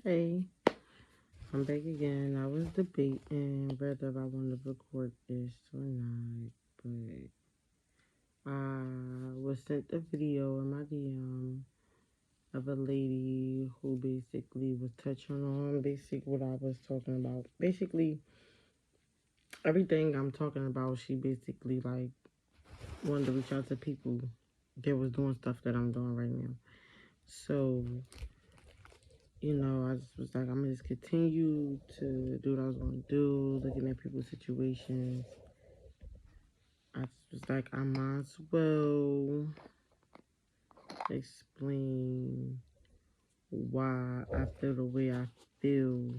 Hey, I'm back again. I was debating whether I want to record this or not, but I was sent a video in my DM of a lady who basically was touching on what I was talking about. Basically, everything I'm talking about, she basically like wanted to reach out to people that was doing stuff that I'm doing right now. So I just was like, I'm gonna just continue to do what I was gonna do, looking at people's situations. I just was like, I might as well explain why I feel the way I feel,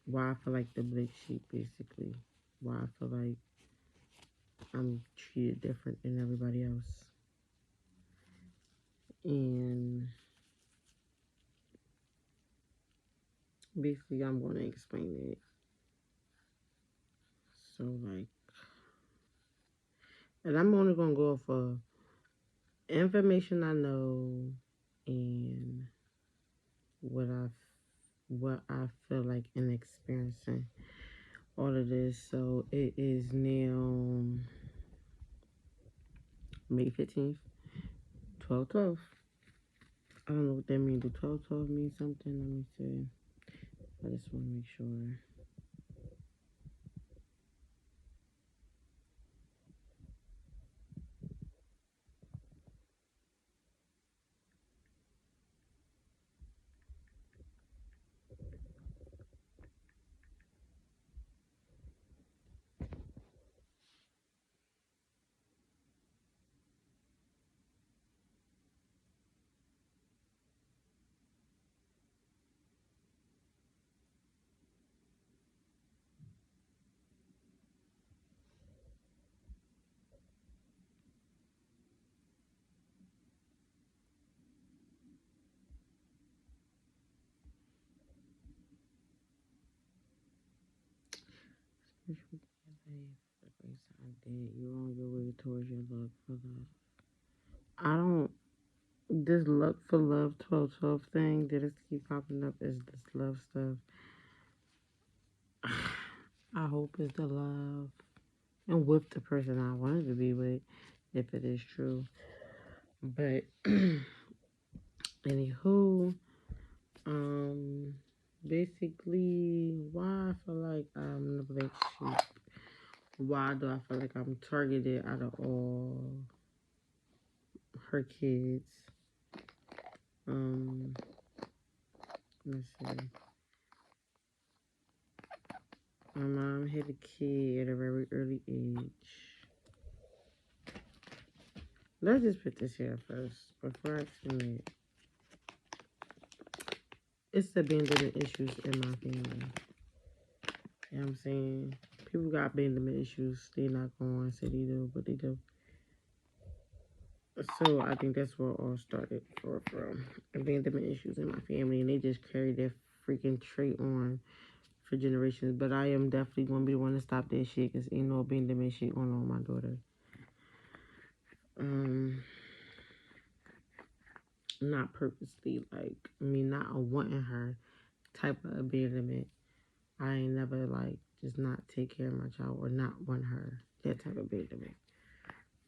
why I feel like the black sheep, basically. Why I feel like I'm treated different than everybody else. And basically, I'm gonna explain it. So, like, and I'm only gonna go off of information I know and what I feel like in experiencing all of this. So it is now May 15th, 12/12. I don't know what that means. Do 12/12 mean something? Let me see. I just want to make sure. Spiritual life, the grace I did. You're on your way towards your luck for love. I don't. This luck for love 12/12 thing that is keep popping up is this love stuff. I hope it's the love and with the person I wanted to be with, if it is true. But anywho, um, basically, why I feel like I'm the black sheep. Why do I feel like I'm targeted out of all her kids? Um, let's see. My mom had a kid at a very early age. Let's just put this here first before I explain it. It's abandonment issues in my family. You know what I'm saying? People got abandonment issues. They not going to say they do, but they do. So I think that's where it all started from. Abandonment issues in my family, and they just carry that freaking trait on for generations. But I am definitely going to be the one to stop that shit, because ain't no abandonment shit going on with my daughter. Not purposely, like, me not wanting her type of abandonment. I ain't never, like, just not take care of my child or not want her. That type of abandonment.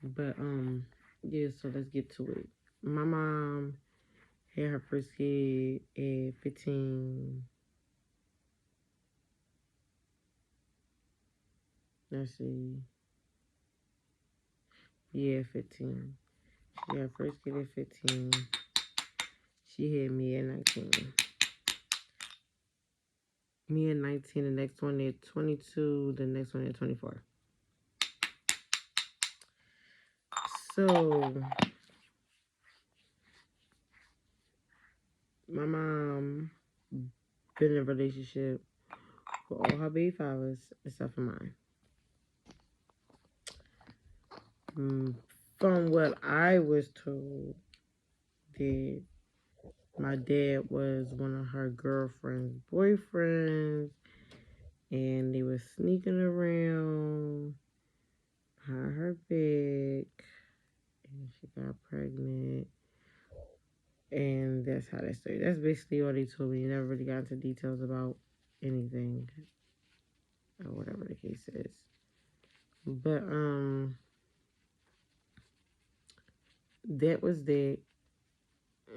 But, yeah, so let's get to it. My mom had her first kid at 15. Let's see. Yeah, 15. She had her first kid at 15. She had me at 19. Me at 19, the next one at 22, the next one at 24. So, my mom been in a relationship with all her baby fathers except for mine. From what I was told, that my dad was one of her girlfriend's boyfriends, and they were sneaking around behind her back, and she got pregnant And that's how that started. That's basically all they told me. Never really got into details about anything or whatever the case is. But that was that.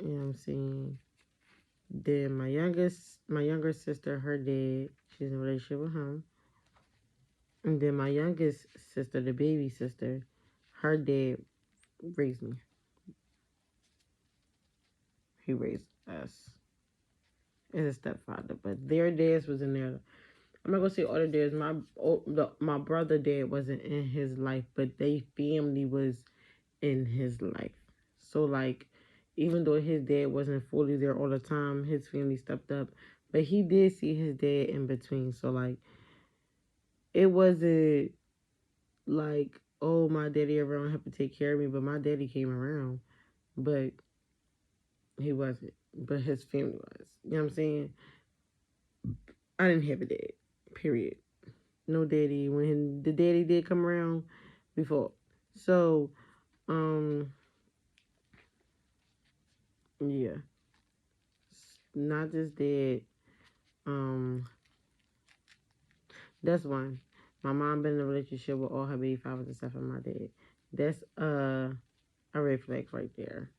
You know what I'm saying? Then my younger sister, her dad, she's in a relationship with him. And then my youngest sister, the baby sister, her dad raised me. He raised us as a stepfather, but their dads was in there. I'm not gonna say all the dads. My brother dad wasn't in his life, but they family was in his life. So like, even though his dad wasn't fully there all the time, his family stepped up. But he did see his dad in between. So like, it wasn't like, oh, my daddy around have to take care of me, but my daddy came around, but he wasn't. But his family was. You know what I'm saying? I didn't have a dad. Period. No daddy. When the daddy did come around, before. So, yeah. Not just that. Um, that's one. My mom been in a relationship with all her baby fathers except for my dad. That's a red flag right there.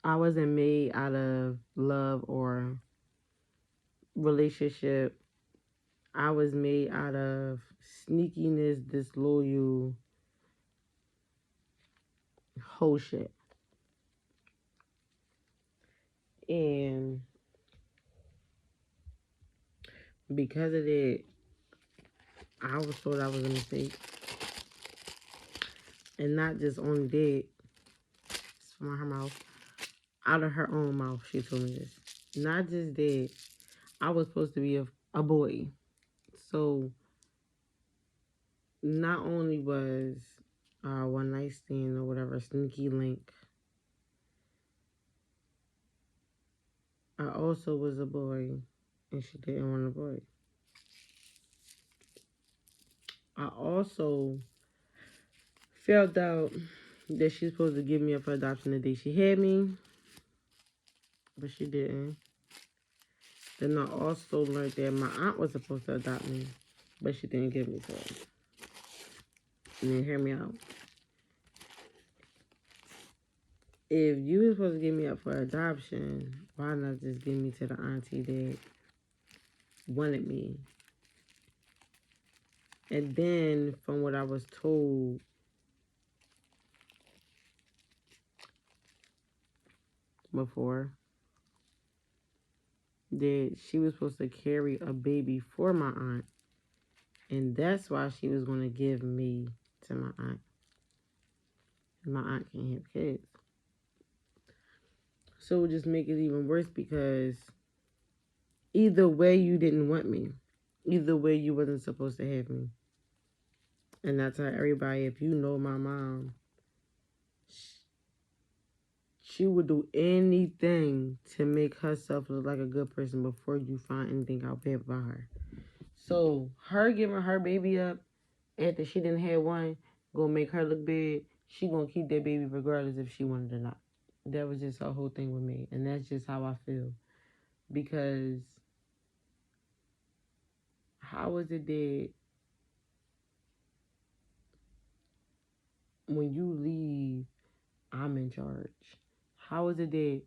I wasn't made out of love or relationship. I was made out of sneakiness, disloyal, whole shit. And because of that, I was told I was a mistake. And not just only that, it's from her mouth, out of her own mouth, she told me this. Not just that, I was supposed to be a boy. So not only was one night stand or whatever, sneaky link, I also was a boy and she didn't want a boy. I also found out that she's supposed to give me up for adoption the day she had me, but she didn't. Then I also learned that my aunt was supposed to adopt me, but she didn't give me to her. You didn't hear me out. If you were supposed to give me up for adoption, why not just give me to the auntie that wanted me? And then, from what I was told, before, that she was supposed to carry a baby for my aunt, and that's why she was going to give me to my aunt. My aunt can't have kids. So it would just make it even worse because either way you didn't want me. Either way you wasn't supposed to have me. And I tell everybody, if you know my mom, she would do anything to make herself look like a good person before you find anything out bad about her. So her giving her baby up after she didn't have one gonna make her look bad. She gonna keep that baby regardless if she wanted or not. That was just her whole thing with me, and that's just how I feel. Because how is it that when you leave, I'm in charge? How is it that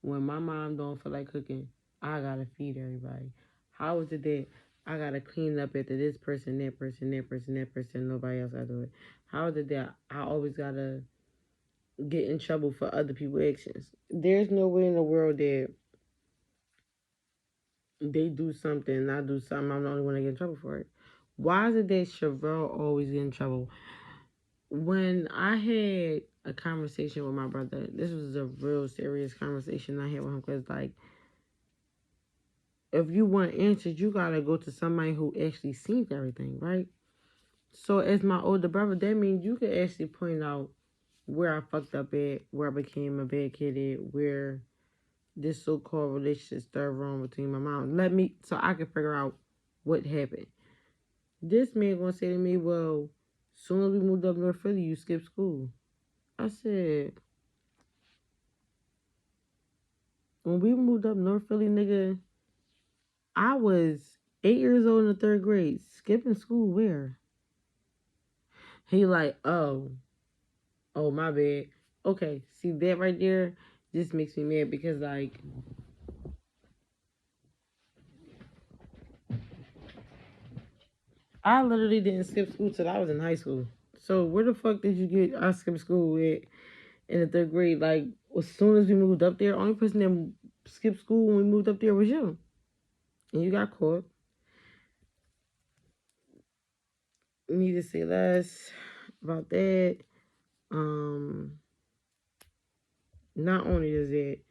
when my mom don't feel like cooking, I gotta feed everybody? How is it that I gotta clean up after this person, that person, that person, that person, nobody else gotta do it? How is it that I always gotta get in trouble for other people's actions? There's no way in the world that they do something and I do something, I'm the only one that get in trouble for it. Why is it that Chevelle always get in trouble? When I had a conversation with my brother, this was a real serious conversation I had with him because, like, if you want answers, you gotta go to somebody who actually seen everything, right? So, as my older brother, that means you can actually point out where I fucked up at, where I became a bad kid at, where this so-called relationship started wrong between my mom. So I can figure out what happened. This man gonna say to me, well, soon as we moved up North Philly, you skipped school. I said, when we moved up North Philly, nigga, I was 8 years old in the third grade. Skipping school where? He like, oh my bad. Okay, see that right there just makes me mad because like I literally didn't skip school till I was in high school. So where the fuck did you get I skipped school at in the third grade? Like as soon as we moved up there, only person that skipped school when we moved up there was you. And you got caught. Need to say less about that. Um Not only is it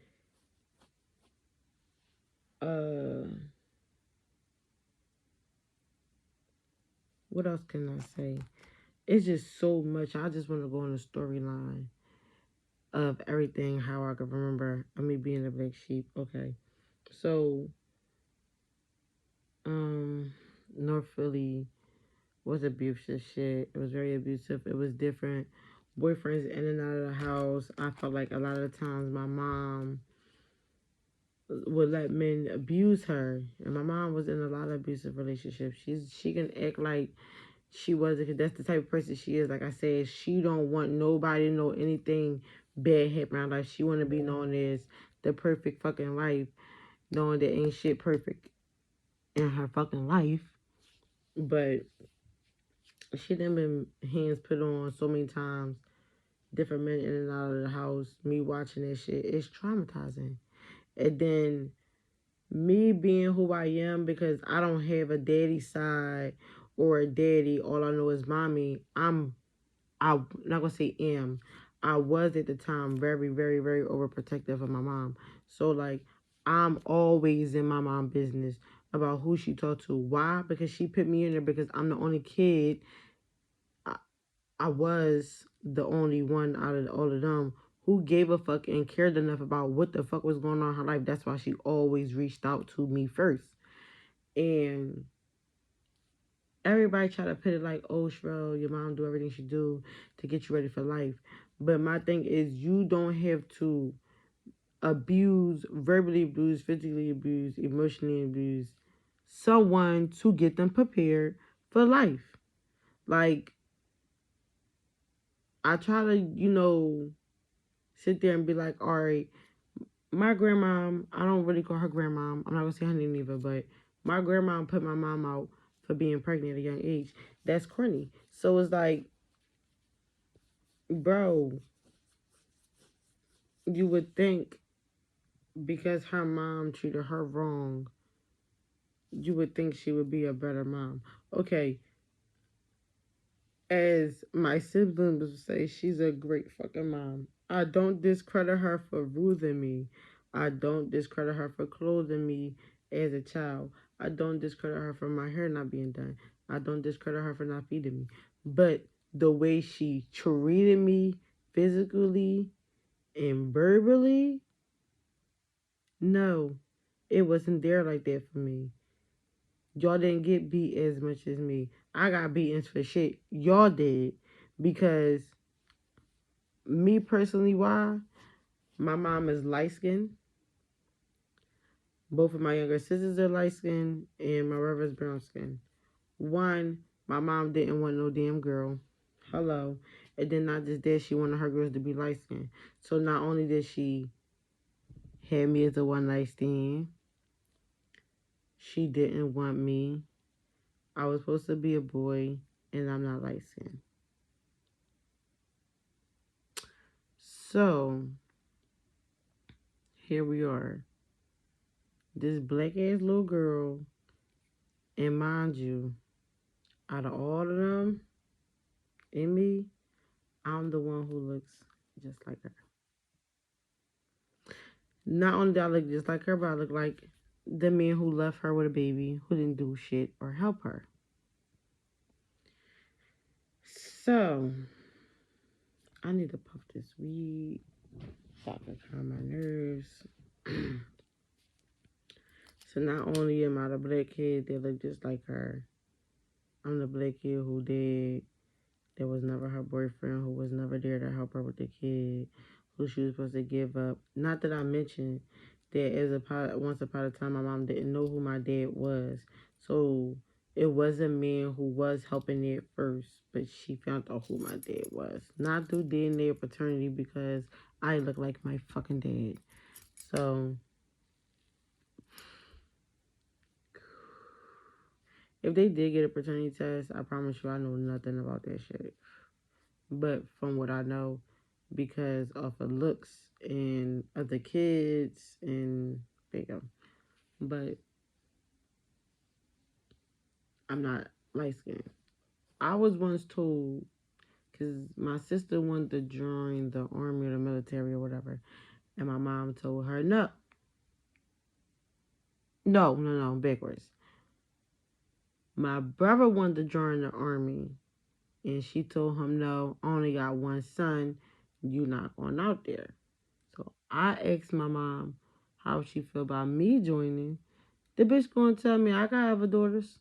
uh what else can I say? It's just so much. I just want to go on the storyline of everything, how I can remember me being a black sheep. Okay. So, um, North Philly was abusive shit. It was very abusive. It was different. Boyfriends in and out of the house. I felt like a lot of the times my mom would let men abuse her, and my mom was in a lot of abusive relationships. She can act like she wasn't, because that's the type of person she is. Like I said, she don't want nobody to know anything bad happen in her life. She want to be known as the perfect fucking life, knowing that ain't shit perfect in her fucking life. But she done been hands put on so many times, different men in and out of the house. Me watching that shit, it's traumatizing. And then me being who I am, because I don't have a daddy side or a daddy. All I know is mommy. I'm not gonna say am. I was at the time very, very, very overprotective of my mom. So like I'm always in my mom's business about who she talked to. Why? Because she put me in there because I'm the only kid. I, I was the only one out of all of them who gave a fuck and cared enough about what the fuck was going on in her life. That's why she always reached out to me first. And everybody try to put it like, oh, Shrell, your mom do everything she do to get you ready for life. But my thing is, you don't have to abuse, verbally abuse, physically abuse, emotionally abuse someone to get them prepared for life. Like, I try to, sit there and be like, all right, my grandma, I don't really call her grandma. I'm not going to say her name either, but my grandma put my mom out for being pregnant at a young age. That's corny. So it's like, bro, you would think because her mom treated her wrong, you would think she would be a better mom. Okay, as my siblings would say, she's a great fucking mom. I don't discredit her for ruling me. I don't discredit her for clothing me as a child. I don't discredit her for my hair not being done. I don't discredit her for not feeding me. But the way she treated me physically and verbally, no, it wasn't there like that for me. Y'all didn't get beat as much as me. I got beatings for shit. Y'all did. Because me personally, why? My mom is light skinned. Both of my younger sisters are light skinned. And my brother's brown skinned. One, my mom didn't want no damn girl. Hello. And then not just that, she wanted her girls to be light skinned. So not only did she have me as a one night stand, she didn't want me. I was supposed to be a boy, and I'm not light skinned. So here we are. This black ass little girl, and mind you, out of all of them and me, I'm the one who looks just like her. Not only do I look just like her, but I look like the man who left her with a baby, who didn't do shit or help her. So I need to puff this weed so I can calm my nerves. So not only am I the black kid that look just like her, I'm the black kid who did. There was never her boyfriend, who was never there to help her with the kid, who she was supposed to give up. Not that I mentioned that once upon a time, my mom didn't know who my dad was. So it was a man who was helping it first, but she found out who my dad was. Not through DNA or paternity, because I look like my fucking dad. So if they did get a paternity test, I promise you I know nothing about that shit. But from what I know, because of the looks and of the kids and bingo. But I'm not light skinned. I was once told, because my sister wanted to join the army or the military or whatever, and my mom told her, no, backwards. My brother wanted to join the army, and she told him, no, I only got one son, you not going out there. So I asked my mom how she feel about me joining. The bitch gonna tell me I got other daughters.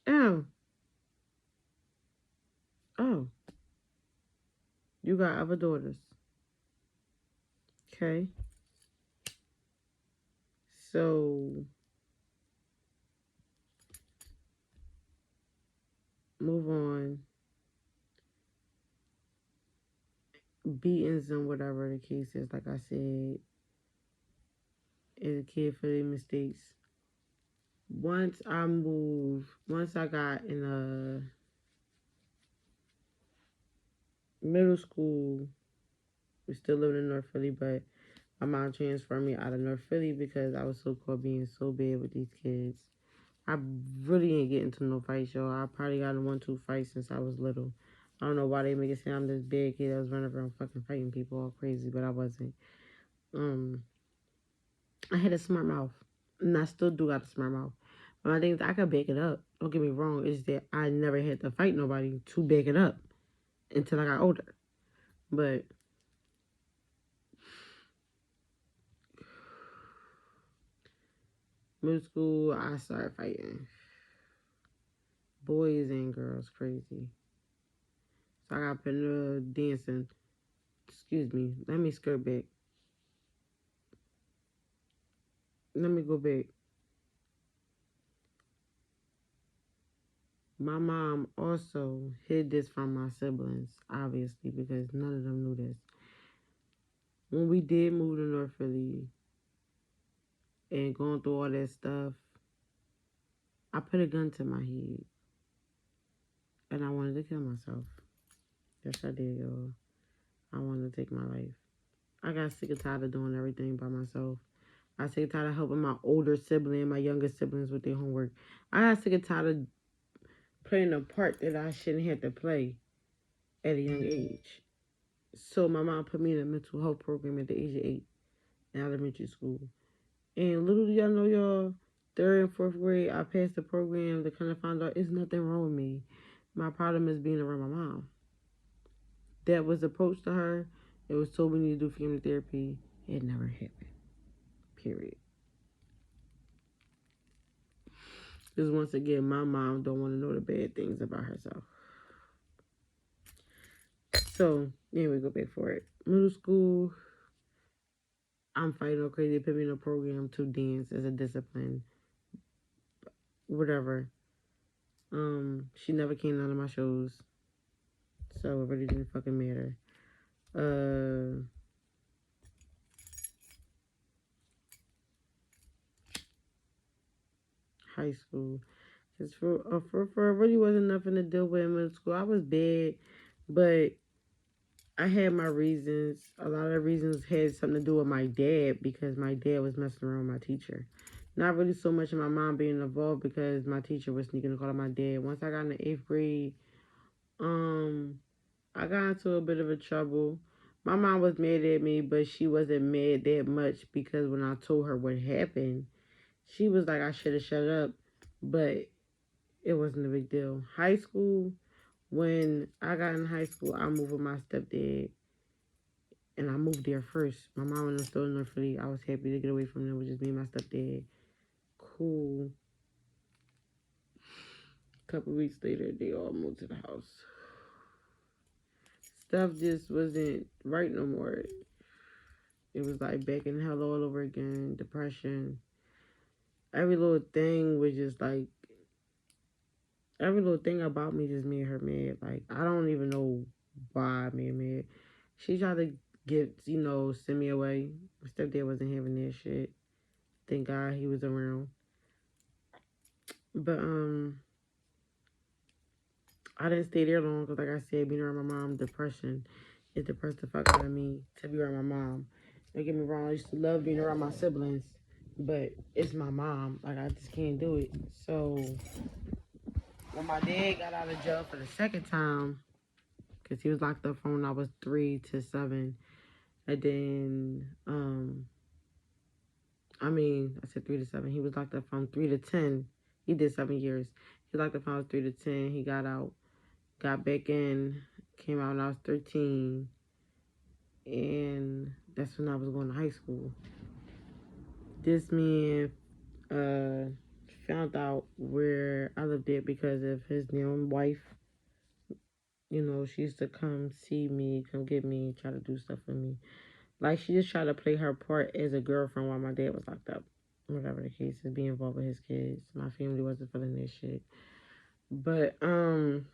Oh, oh, you got other daughters. Okay. So move on. Beatings and whatever the case is, like I said, as a kid for the mistakes. Once I got in a middle school, we still living in North Philly, but my mom transferred me out of North Philly because I was so caught being so bad with these kids. I really ain't getting into no fights, y'all. I probably got in 1-2 fights since I was little. I don't know why they make it sound I'm this bad kid that was running around fucking fighting people all crazy, but I wasn't. Um, I had a smart mouth, and I still do got a smart mouth. But my thing is, I could back it up. Don't get me wrong. It's that I never had to fight nobody to back it up until I got older. But middle school, I started fighting boys and girls, crazy. So I got put in dancing. Excuse me. Let me skirt back. Let me go back. My mom also hid this from my siblings, obviously, because none of them knew this. When we did move to North Philly and going through all that stuff, I put a gun to my head and I wanted to kill myself. Yes, I did, y'all. I wanted to take my life. I got sick and tired of doing everything by myself. I got sick and tired of helping my older sibling and my younger siblings with their homework. I got sick and tired of playing a part that I shouldn't have to play at a young age. So my mom put me in a mental health program at the age of 8 in elementary school. And little do y'all know, y'all, 3rd and 4th grade, I passed the program to kind of find out it's nothing wrong with me. My problem is being around my mom. That was approached to her. It was told we need to do family therapy. It never happened. Period. Because once again, my mom don't want to know the bad things about herself. So, yeah, we go back for it. Middle school, I'm fighting all crazy. They put me in a program to dance as a discipline. Whatever. She never came to none of my shows. So it really didn't fucking matter. High school. Cause for really wasn't nothing to deal with in middle school. I was bad, but I had my reasons. A lot of the reasons had something to do with my dad because my dad was messing around with my teacher. Not really so much my mom being involved because my teacher was sneaking a call on my dad. Once I got in the 8th grade, I got into a bit of a trouble. My mom was mad at me, but she wasn't mad that much because when I told her what happened, she was like, I should have shut up. But it wasn't a big deal. High school, when I got in high school, I moved with my stepdad. And I moved there first. My mom was still in North Philly. I was happy to get away from them with just me and my stepdad. Cool. A couple weeks later, they all moved to the house. Stuff just wasn't right no more. It was like back in hell all over again, depression. Every little thing was just like, every little thing about me just made her mad. Like, I don't even know why I made her mad. She tried to send me away. My stepdad wasn't having that shit. Thank God he was around. But, I didn't stay there long because, like I said, being around my mom, depression, it depressed the fuck out of me to be around my mom. Don't get me wrong, I used to love being around my siblings, but it's my mom. Like, I just can't do it. So, when my dad got out of jail for the second time, because he was locked up from when I was 3 to 7, and then, I said 3 to 7. He was locked up from 3 to 10. He did 7 years. He locked up from I was 3 to 10. He got out, got back in, came out when I was 13. And that's when I was going to high school. This man found out where I lived at because of his new wife. You know, she used to come see me, come get me, try to do stuff for me. Like, she just tried to play her part as a girlfriend while my dad was locked up. Whatever the case is, be involved with his kids. My family wasn't feeling this shit. But, when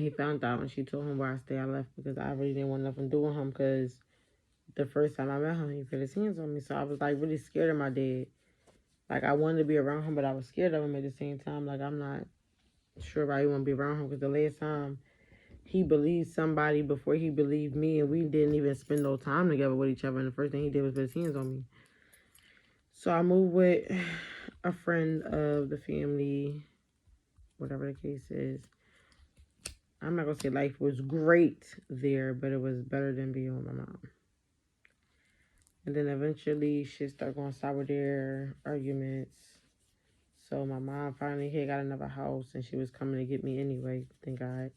he found out and she told him where I stay, I left because I really didn't want nothing to do with him because the first time I met him, he put his hands on me. So I was, like, really scared of my dad. Like, I wanted to be around him, but I was scared of him at the same time. Like, I'm not sure if I want to be around him because the last time he believed somebody before he believed me, and we didn't even spend no time together with each other, and the first thing he did was put his hands on me. So I moved with a friend of the family, whatever the case is. I'm not going to say life was great there, but it was better than being with my mom. And then eventually shit started going sour there, arguments. So my mom finally had got another house and she was coming to get me anyway, thank God.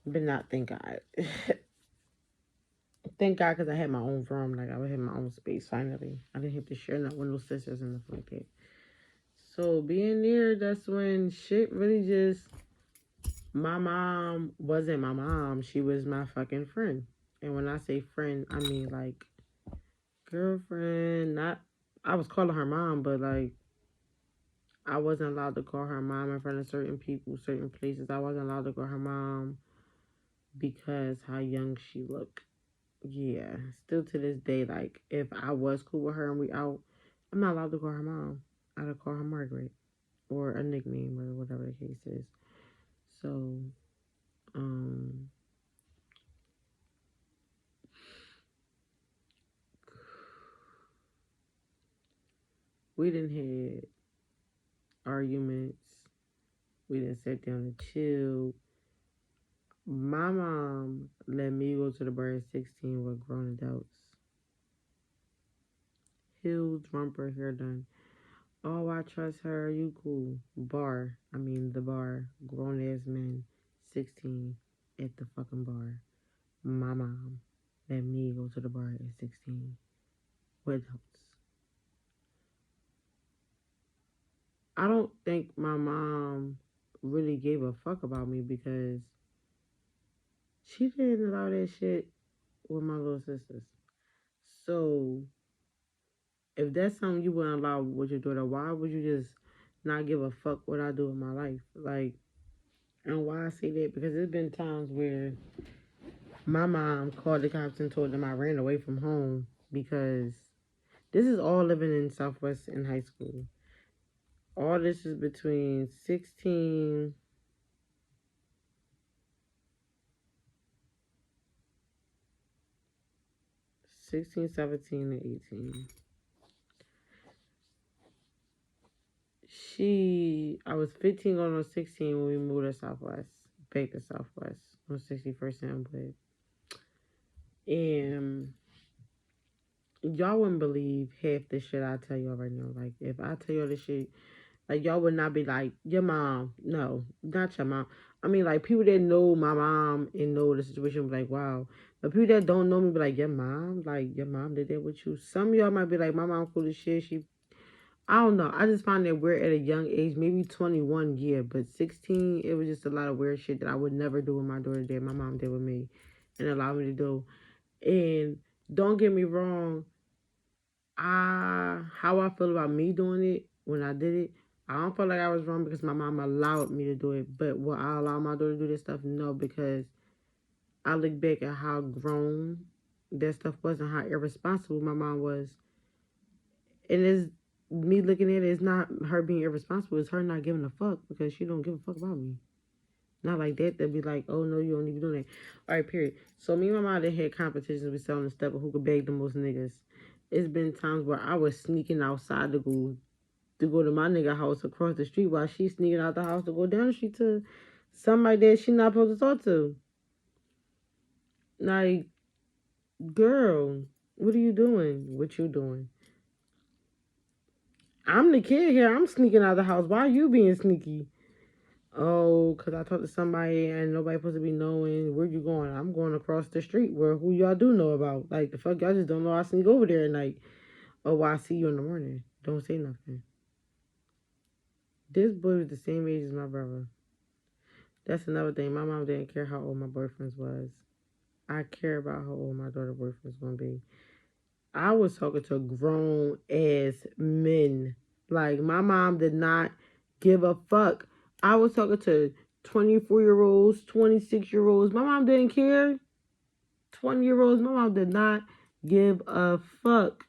But not thank God. Thank God because I had my own room. Like, I would have my own space finally. I didn't have to share nothing with no sisters and nothing like that. So being there, that's when shit really just... My mom wasn't my mom. She was my fucking friend. And when I say friend, I mean like girlfriend. Not... I was calling her mom, but like I wasn't allowed to call her mom in front of certain people, certain places. I wasn't allowed to call her mom because how young she looked. Yeah, still to this day, like, if I was cool with her and we out, I'm not allowed to call her mom. I'd call her Margaret or a nickname or whatever the case is. So, we didn't have arguments. We didn't sit down and chill. My mom let me go to the bar at 16 with grown adults. Heels, romper, hair done. Oh, I trust her. You cool. The bar. Grown ass men. 16 at the fucking bar. My mom let me go to the bar at 16 with adults. I don't think my mom really gave a fuck about me because she didn't allow that shit with my little sisters. So, if that's something you wouldn't allow with your daughter, why would you just not give a fuck what I do with my life? Like, and why I say that? Because there's been times where my mom called the cops and told them I ran away from home because this is all living in Southwest in high school. All this is between 16, 17, and 18. I was 15 going on 16 when we moved to Southwest, back to Southwest on 61st and Wood. And y'all wouldn't believe half the shit I tell y'all right now. Like, if I tell y'all this shit, like, y'all would not be like, your mom. No, not your mom. I mean, like, people that know my mom and know the situation will be like, wow. But people that don't know me be like, your mom? Like, your mom did that with you? Some of y'all might be like, my mom cool as shit. I don't know. I just find it weird at a young age, maybe 21, yeah, but 16, it was just a lot of weird shit that I would never do with my daughter did. My mom did with me and allowed me to do. And don't get me wrong, how I feel about me doing it when I did it, I don't feel like I was wrong because my mom allowed me to do it. But will I allow my daughter to do this stuff? No, because I look back at how grown that stuff was and how irresponsible my mom was. And it's me looking at it, it's not her being irresponsible, it's her not giving a fuck because she don't give a fuck about me. Not like that. They'll be like, oh no, you don't need to be doing that. All right, period. So me and my mom, they had competitions with selling the stuff of who could beg the most niggas. It's been times where I was sneaking outside to go to my nigga house across the street while she's sneaking out the house to go down the street to somebody that she not supposed to talk to. Like, girl, what are you doing? What you doing? I'm the kid here. I'm sneaking out the house. Why are you being sneaky? Oh, because I talked to somebody and nobody supposed to be knowing where you going. I'm going across the street where who y'all do know about. Like, the fuck, y'all just don't know I sneak over there at night. Oh, well, I see you in the morning. Don't say nothing. This boy was the same age as my brother. That's another thing. My mom didn't care how old my boyfriends was. I care about how old my daughter boyfriend's gonna be. I was talking to grown ass men. Like, my mom did not give a fuck. I was talking to 24-year-olds, 26-year-olds. My mom didn't care. 20-year-olds. My mom did not give a fuck.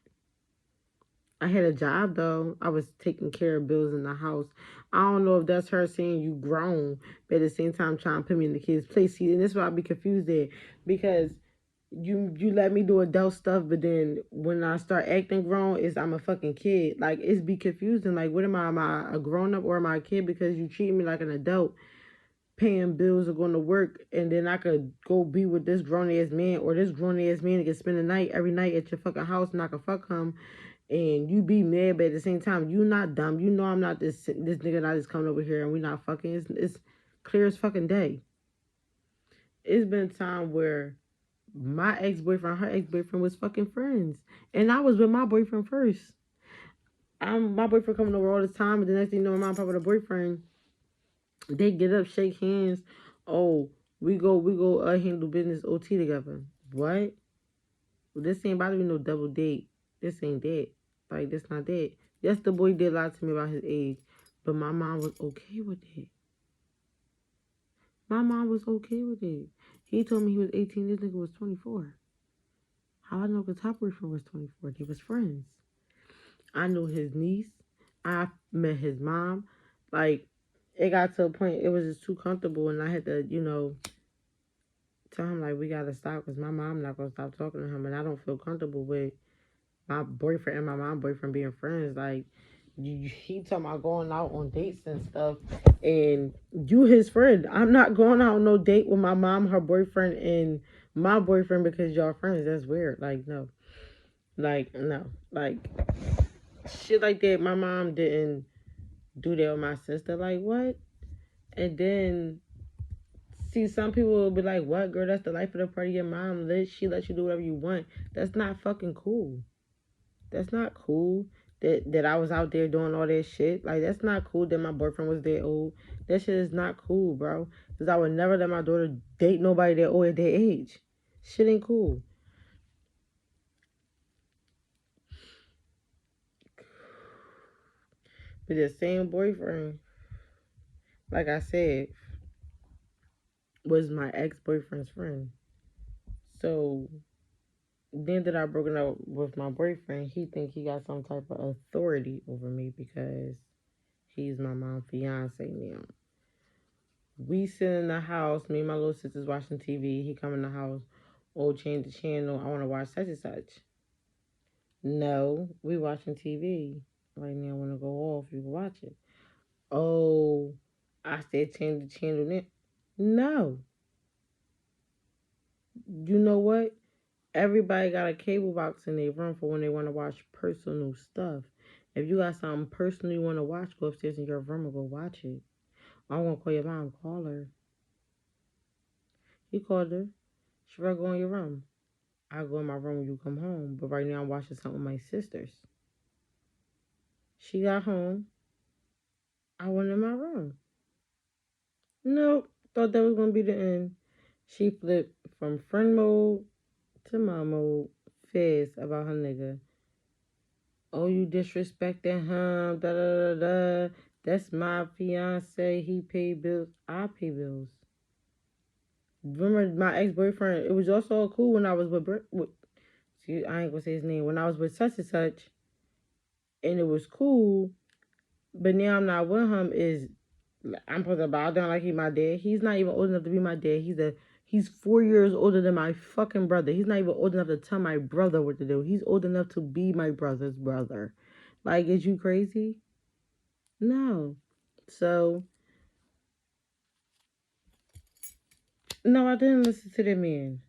I had a job though. I was taking care of bills in the house. I don't know if that's her saying you grown, but at the same time trying to put me in the kid's place. See, and that's why I be confused there because you let me do adult stuff, but then when I start acting grown, is I'm a fucking kid. Like, it's be confusing. Like, what am I? Am I a grown up or am I a kid? Because you treat me like an adult, paying bills or going to work, and then I could go be with this grown ass man or this grown ass man and can spend the night every night at your fucking house, and I can fuck him, and you be mad, but at the same time, you not dumb. You know I'm not this nigga not just coming over here and we not fucking. It's clear as fucking day. It's been a time where my ex-boyfriend, her ex-boyfriend was fucking friends. And I was with my boyfriend first. My boyfriend coming over all the time, and the next thing you know, my mom probably with a boyfriend. They get up, shake hands. Oh, we go handle business OT together. What? Well, this ain't about to be no double date. This ain't that. Like, this not that. Yes, the boy did lie to me about his age, but my mom was okay with it. My mom was okay with it. He told me he was 18, this nigga was 24. How I know the top boyfriend was 24? They was friends. I knew his niece. I met his mom. Like, it got to a point, it was just too comfortable, and I had to, tell him, like, we gotta stop, because my mom not gonna stop talking to him, and I don't feel comfortable with my boyfriend and my mom boyfriend being friends. Like, he talking about going out on dates and stuff, and you his friend. I'm not going out on no date with my mom, her boyfriend, and my boyfriend because y'all friends. That's weird. Like, no. Like, no. Like, shit like that. My mom didn't do that with my sister. Like, what? And then, see, some people will be like, what, girl? That's the life of the party. Your mom, she lets you do whatever you want. That's not fucking cool. That's not cool that I was out there doing all that shit. Like, that's not cool that my boyfriend was that old. That shit is not cool, bro. Because I would never let my daughter date nobody that old at their age. Shit ain't cool. But the same boyfriend, like I said, was my ex-boyfriend's friend. So then that I broken up with my boyfriend, he think he got some type of authority over me because he's my mom's fiance now. We sit in the house, me and my little sister's watching TV. He come in the house, oh, change the channel. I want to watch such and such. No, we watching TV. Right now, I want to go off. You can watch it. Oh, I said change the channel now. No. You know what? Everybody got a cable box in their room for when they want to watch personal stuff. If you got something personal you want to watch, go upstairs in your room and go watch it. I won't call your mom. Call her. He called her. She better go in your room. I go in my room when you come home. But right now I'm watching something with my sisters. She got home. I went in my room. Nope. Thought that was gonna be the end. She flipped from friend mode to my mode fast about her nigga. Oh, you disrespecting him. Da da da da. That's my fiance. He paid bills. I pay bills. Remember my ex boyfriend? It was also cool when I was with see, I ain't gonna say his name. When I was with such and such, and it was cool. But now I'm not with him. I'm supposed to bow down like he's my dad. He's not even old enough to be my dad. He's 4 years older than my fucking brother. He's not even old enough to tell my brother what to do. He's old enough to be my brother's brother. Like, is you crazy? No. So no, I didn't listen to that man.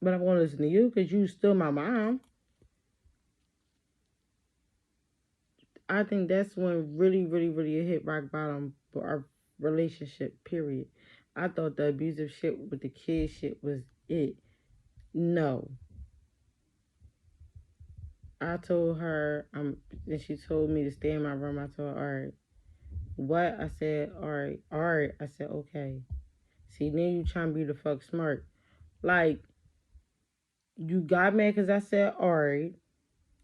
But I'm gonna listen to you because you still my mom. I think that's when really, really, really it hit rock bottom for our relationship, period. I thought the abusive shit with the kid shit was it. No. I told her, and she told me to stay in my room. I told her, all right. What? I said, all right. I said, okay. See, then you trying to be the fuck smart. Like, you got mad because I said, all right.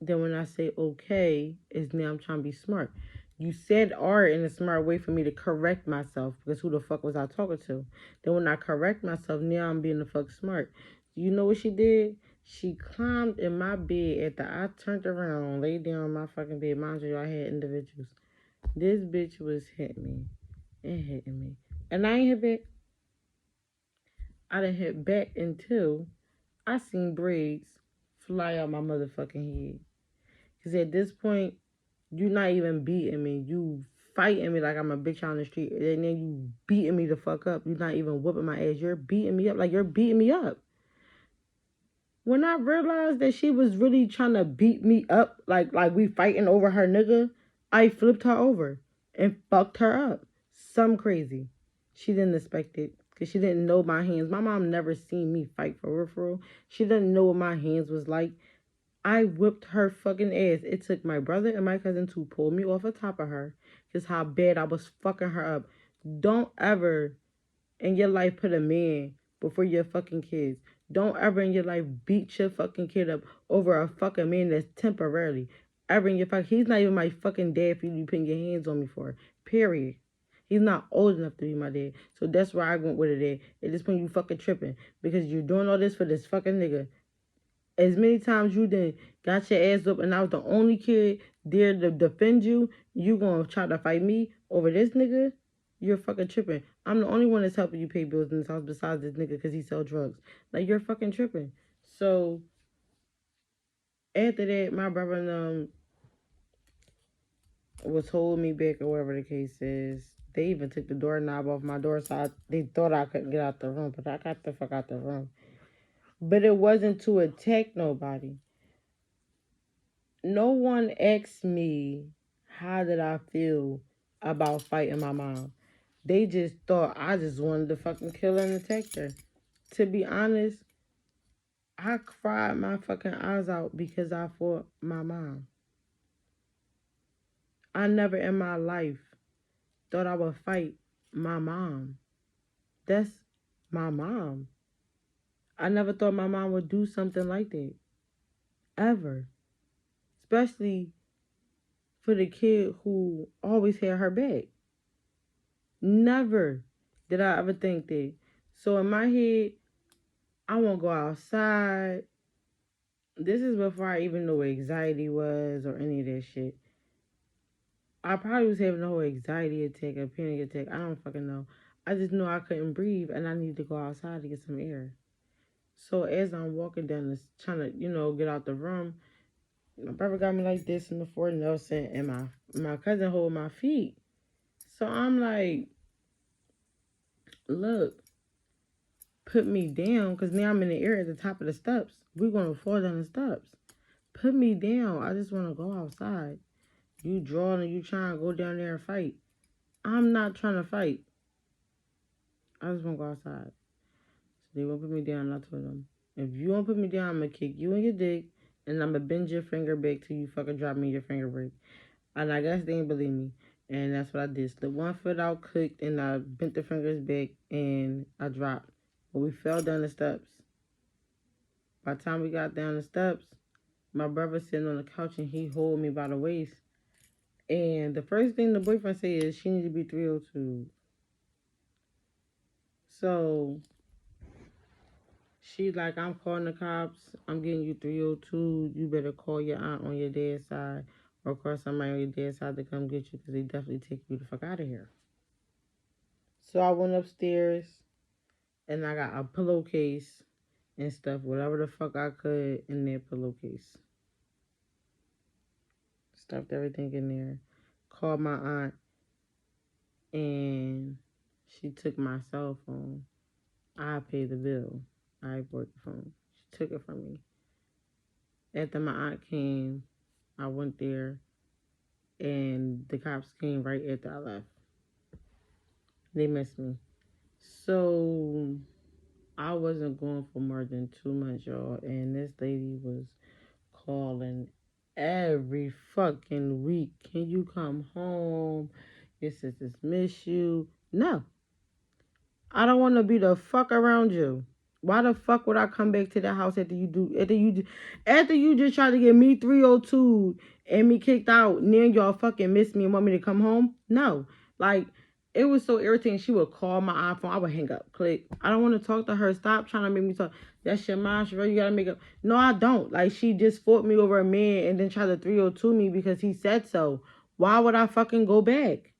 Then when I say okay, is now I'm trying to be smart. You said art in a smart way for me to correct myself because who the fuck was I talking to? Then when I correct myself, now I'm being the fuck smart. You know what she did? She climbed in my bed after I turned around, laid down on my fucking bed. Mind you, I had individuals. This bitch was hitting me and hitting me. And I ain't hit back. I didn't hit back until I seen braids fly out my motherfucking head. Because at this point, you not even beating me. You fighting me like I'm a bitch on the street. And then you beating me the fuck up. You're not even whooping my ass. You're beating me up like you're beating me up. When I realized that she was really trying to beat me up, like we fighting over her nigga, I flipped her over and fucked her up. Some crazy. She didn't expect it because she didn't know my hands. My mom never seen me fight for real, for real. She didn't know what my hands was like. I whipped her fucking ass. It took my brother and my cousin to pull me off the top of her because how bad I was fucking her up. Don't ever in your life put a man before your fucking kids. Don't ever in your life beat your fucking kid up over a fucking man that's temporarily. Ever in your fuck, he's not even my fucking dad for you to be putting your hands on me for. Period. He's not old enough to be my dad. So that's where I went with it at. At this point, you fucking tripping because you're doing all this for this fucking nigga. As many times you done got your ass up and I was the only kid there to defend you, you gonna try to fight me over this nigga? You're fucking tripping. I'm the only one that's helping you pay bills in this house besides this nigga because he sell drugs. Like, you're fucking tripping. So, after that, my brother and was holding me back or whatever the case is. They even took the doorknob off my door so they thought I couldn't get out the room, but I got the fuck out the room. But it wasn't to attack nobody. No one asked me how did I feel about fighting my mom. They just thought I just wanted to fucking kill her and attack her. To be honest, I cried my fucking eyes out because I fought my mom. I never in my life thought I would fight my mom. That's my mom. I never thought my mom would do something like that. Ever. Especially for the kid who always had her back. Never did I ever think that. So in my head, I won't go outside. This is before I even knew what anxiety was or any of that shit. I probably was having a whole anxiety attack, a panic attack. I don't fucking know. I just knew I couldn't breathe and I needed to go outside to get some air. So as I'm walking down this, trying to, get out the room, my brother got me like this in the Fort Nelson and my cousin hold my feet. So I'm like, look, put me down because now I'm in the air at the top of the steps. We're going to fall down the steps. Put me down. I just want to go outside. You drawing and you trying to go down there and fight. I'm not trying to fight. I just want to go outside. So they won't put me down. I told them, if you won't put me down, I'm going to kick you in your dick and I'm going to bend your finger back till you fucking drop me your finger break. And I guess they didn't believe me. And that's what I did. Slipped one foot out, clicked, and I bent the fingers back, and I dropped. But we fell down the steps. By the time we got down the steps, my brother sitting on the couch, and he hold me by the waist. And the first thing the boyfriend said is she need to be 302. So she like, I'm calling the cops. I'm getting you 302. You better call your aunt on your dad's side or call somebody on your dad's side to come get you because they definitely take you the fuck out of here. So I went upstairs and I got a pillowcase and stuff, whatever the fuck I could in that pillowcase. Stuffed everything in there. Called my aunt and she took my cell phone. I paid the bill. I bought the phone. She took it from me. After my aunt came, I went there and the cops came right after I left. They missed me. So I wasn't going for more than 2 months, y'all. And this lady was calling every fucking week. Can you come home? Your sisters miss you. No. I don't want to be the fuck around you. Why the fuck would I come back to the house after you just tried to get me 302 and me kicked out and then y'all fucking miss me and want me to come home? No. Like, it was so irritating. She would call my iPhone. I would hang up. Click. I don't want to talk to her. Stop trying to make me talk. That's your mom. Sherelle, you gotta make up. No, I don't. Like, she just fought me over a man and then tried to 302 me because he said so. Why would I fucking go back?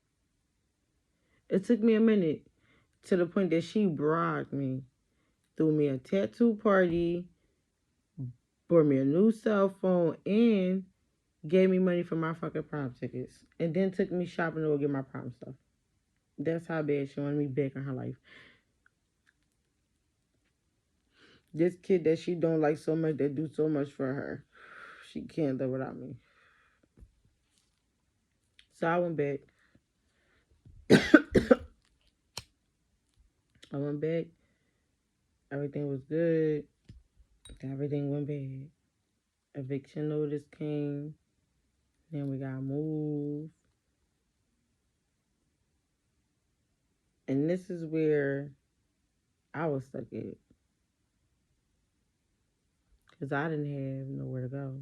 It took me a minute to the point that she bribed me. Threw me a tattoo party, bought me a new cell phone, and gave me money for my fucking prom tickets. And then took me shopping to go get my prom stuff. That's how bad she wanted me back in her life. This kid that she don't like so much, that do so much for her, she can't live without me. So I went back. I went back. Everything was good. Everything went bad. Eviction notice came. Then we got moved. And this is where I was stuck at. Because I didn't have nowhere to go.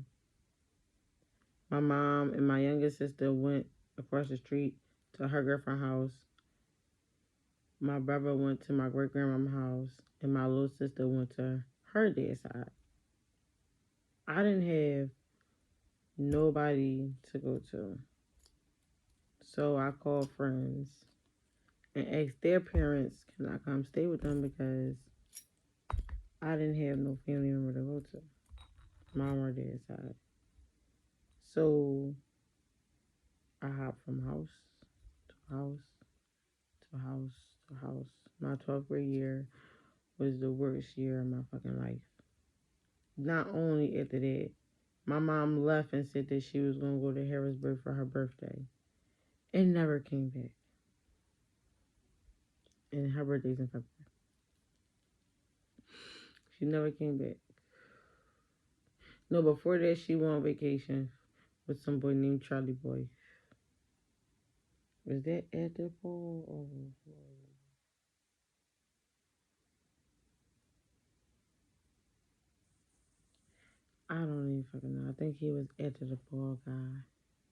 My mom and my youngest sister went across the street to her girlfriend's house. My brother went to my great grandmama's house. And my little sister went to her dad's side. I didn't have nobody to go to. So I called friends and asked their parents, can I come stay with them? Because I didn't have no family member to go to. Mom or dad's side. So I hopped from house to house to house to house. My 12th grade year was the worst year of my fucking life. Not only after that, my mom left and said that she was going to go to Harrisburg for her birthday and never came back. And her birthday's in February. She never came back. No, before that, she went on vacation with some boy named Charlie Boy. Was that at the fall or before? I don't even fucking know. I think he was after the ball guy.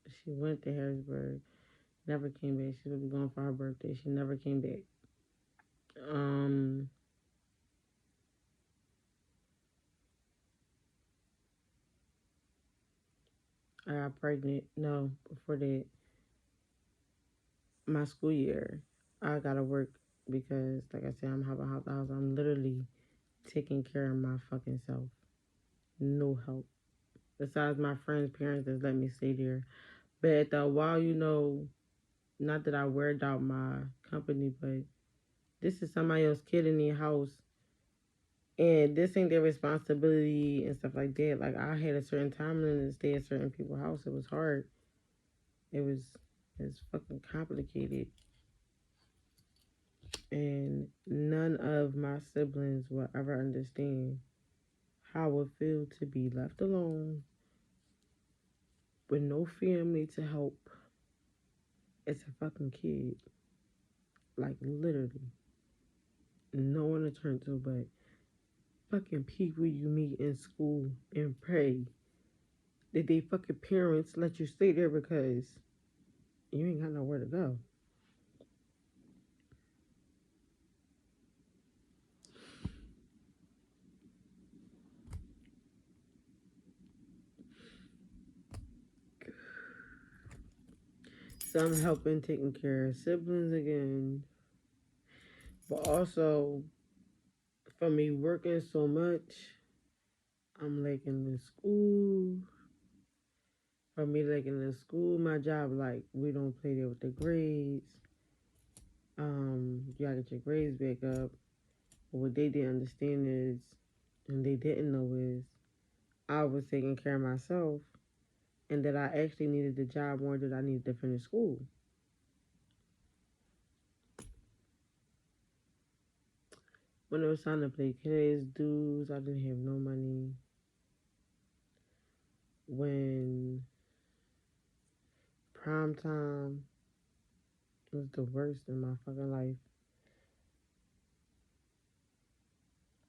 She went to Harrisburg, never came back. She was going for her birthday. She never came back. I got pregnant. No, before that, my school year, I gotta work because, like I said, I'm having a house. I'm literally taking care of my fucking self. No help. Besides my friends' parents that let me stay there. But after a while, not that I worried out my company, but this is somebody else's kid in their house. And this ain't their responsibility and stuff like that. Like, I had a certain time limit to stay at certain people's house. It was hard. It's fucking complicated. And none of my siblings will ever understand how it feels to be left alone with no family to help as a fucking kid. Like, literally. No one to turn to but fucking people you meet in school and pray that they fucking parents let you stay there because you ain't got nowhere to go. So I'm helping taking care of siblings again. But also, for me working so much, I'm like in school. For me, like in the school, my job, like, we don't play there with the grades. You gotta get your grades back up. But what they didn't understand is, and they didn't know is, I was taking care of myself, and that I actually needed the job more than I needed to finish school. When it was time to pay kids' dues, I didn't have no money. When prime time was the worst in my fucking life.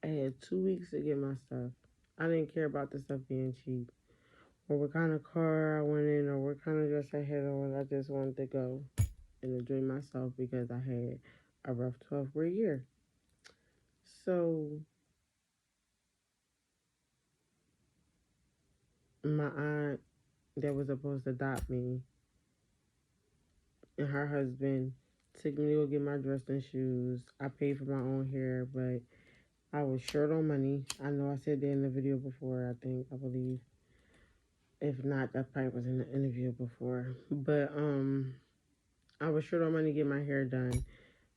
I had 2 weeks to get my stuff. I didn't care about the stuff being cheap or what kind of car I went in or what kind of dress I had on. I just wanted to go and enjoy myself because I had a rough 12th grade year. So my aunt that was supposed to adopt me and her husband took me to go get my dress and shoes. I paid for my own hair, but I was short on money. I know I said that in the video before, I believe. If not, that probably was in the interview before. But I was short on money to get my hair done.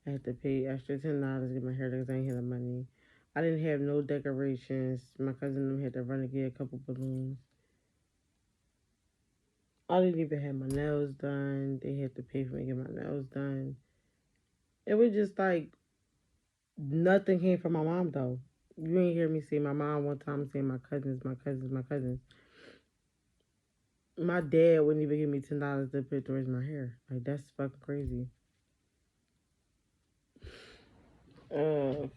I had to pay extra $10 to get my hair done because I ain't had the money. I didn't have no decorations. My cousin them had to run to get a couple balloons. I didn't even have my nails done. They had to pay for me to get my nails done. It was just like nothing came from my mom though. You ain't hear me say my mom one time saying my cousins, my cousins, my cousins. My dad wouldn't even give me $10 to put towards my hair. Like, that's fucking crazy. Uh,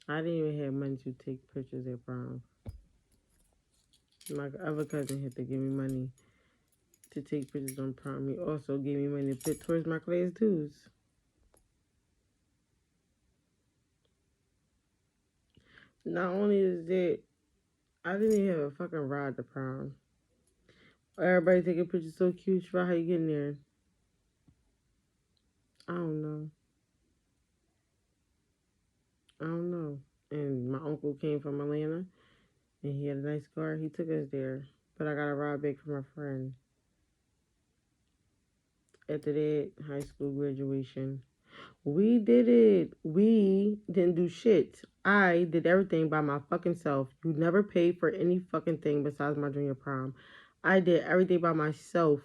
I didn't even have money to take pictures at prom. My other cousin had to give me money to take pictures on prom. He also gave me money to put towards my class dues. Not only is that, I didn't even have a fucking ride to prom. Everybody taking pictures so cute. About how you getting there? I don't know. I don't know. And my uncle came from Atlanta, and he had a nice car. He took us there, but I got a ride back from a friend. After that, high school graduation. We did it. We didn't do shit. I did everything by my fucking self. You never paid for any fucking thing besides my junior prom. I did everything by myself.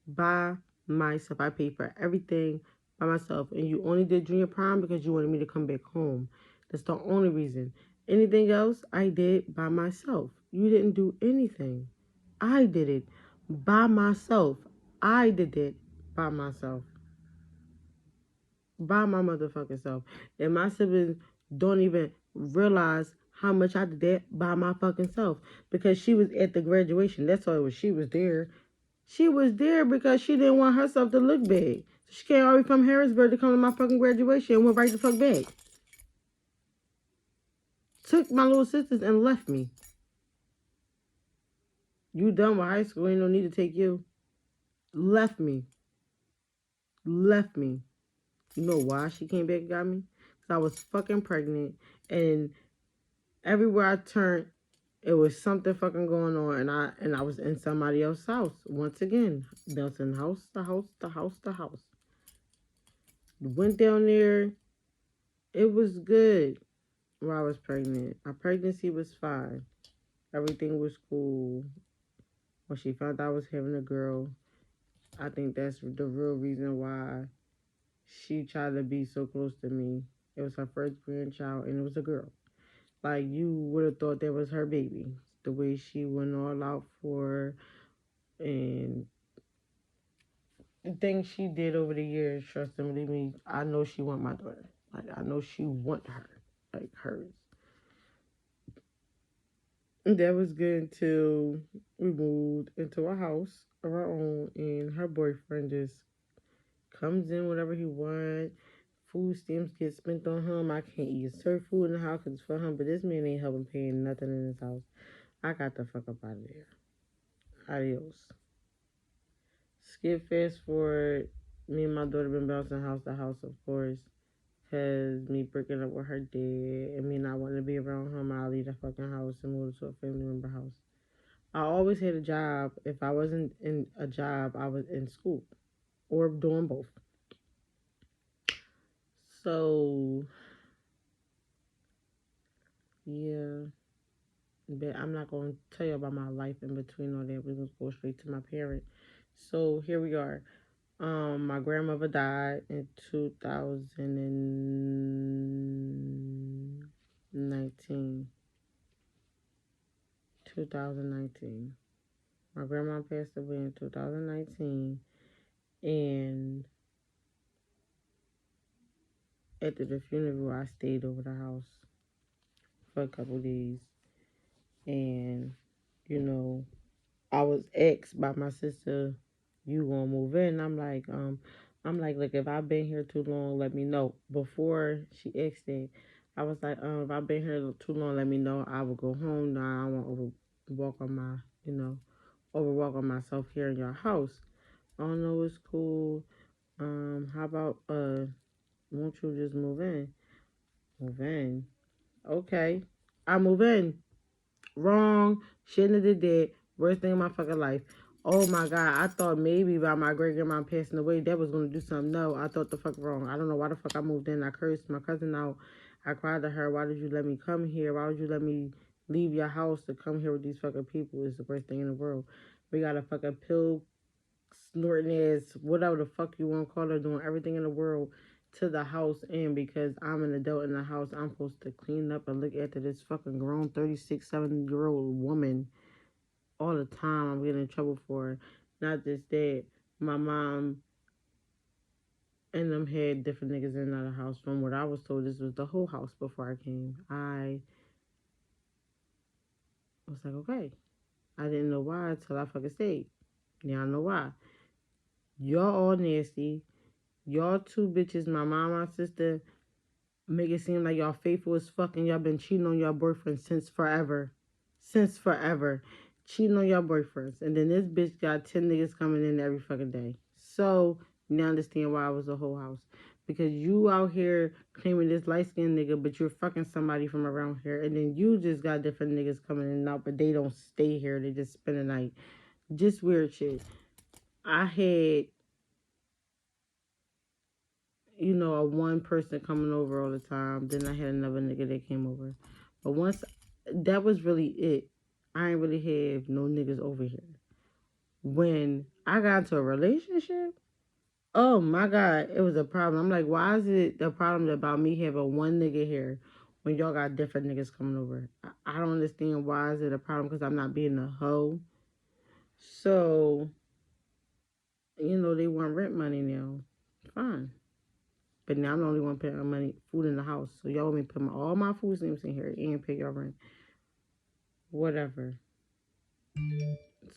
By myself. I paid for everything by myself. And you only did junior prom because you wanted me to come back home. That's the only reason. Anything else, I did by myself. You didn't do anything. I did it by myself. I did it by myself. By my motherfucking self. And my siblings don't even realize how much I did that by my fucking self. Because she was at the graduation. That's why she was there. She was there because she didn't want herself to look bad. She came all the way from Harrisburg to come to my fucking graduation and went right the fuck back. Took my little sisters and left me. You done with high school, ain't no need to take you. Left me. Left me. You know why she came back and got me? Because I was fucking pregnant. And everywhere I turned, it was something fucking going on. And I was in somebody else's house. Once again. Bouncing house to house to house to house. Went down there. It was good while I was pregnant. My pregnancy was fine. Everything was cool. When she found out I was having a girl, I think that's the real reason why she tried to be so close to me. It was her first grandchild, and it was a girl. Like, you would have thought that was her baby. the way she went all out for her, and the things she did over the years, trust and believe me, I know she want my daughter. Like, I know she want her, like hers. And that was good until we moved into a house of our own, and her boyfriend just comes in whatever he want. Food stamps get spent on him. I can't eat serve food in the house because it's for him, but this man ain't helping paying nothing in his house. I got the fuck up out of there. Adios. Skip fast forward. Me and my daughter been bouncing house to house, of course. Cause me breaking up with her dad and me not wanting to be around him, I'll leave the fucking house and move to a family member house. I always had a job. If I wasn't in a job, I was in school or doing both. So yeah, but I'm not gonna tell you about my life in between all that. We're gonna go straight to my parent. So here we are. My grandmother died in 2019. 2019. My grandma passed away in 2019, and after the funeral, I stayed over the house for a couple days, and you know, I was asked by my sister, "You gonna move in?" I'm like, look, if I've been here too long, let me know. Before she asked that, I was like, if I've been here too long, let me know. I will go home. Now I won't overwalk on my, overwalk on myself here in your house. Oh no, it's cool. How about won't you just move in? Move in. Okay. I move in. Wrong. Shouldn't have did that. Worst thing in my fucking life. Oh my god. I thought maybe by my great grandma passing away that was gonna do something. No, I thought the fuck wrong. I don't know why the fuck I moved in. I cursed my cousin out. I cried to her. Why did you let me come here? Why would you let me leave your house to come here with these fucking people? It's the worst thing in the world. We got a fucking pill snorting ass, whatever the fuck you want to call her, doing everything in the world to the house. And because I'm an adult in the house, I'm supposed to clean up and look after this fucking grown 36, 7-year-old woman all the time. I'm getting in trouble for it. Not just that, my mom and them had different niggas in the house. From what I was told, this was the whole house before I came. I was like, okay. I didn't know why until I fucking stayed. Now I know why. Y'all all nasty. Y'all two bitches, my mom, my sister, make it seem like y'all faithful as fuck and y'all been cheating on your boyfriend since forever. Since forever. Cheating on your boyfriends. And then this bitch got 10 niggas coming in every fucking day. So, you now understand why I was a whole house. Because you out here claiming this light-skinned nigga, but you're fucking somebody from around here. And then you just got different niggas coming in and out, but they don't stay here. They just spend the night. Just weird shit. I had a one person coming over all the time. Then I had another nigga that came over. But once that was really it. I ain't really have no niggas over here. When I got into a relationship, oh my god, it was a problem. I'm like, why is it the problem about me having one nigga here when y'all got different niggas coming over? I don't understand why is it a problem because I'm not being a hoe. So, they want rent money now. Fine. But now I'm the only one paying food in the house. So y'all want me to put all my food stamps in here and pay y'all rent. Whatever.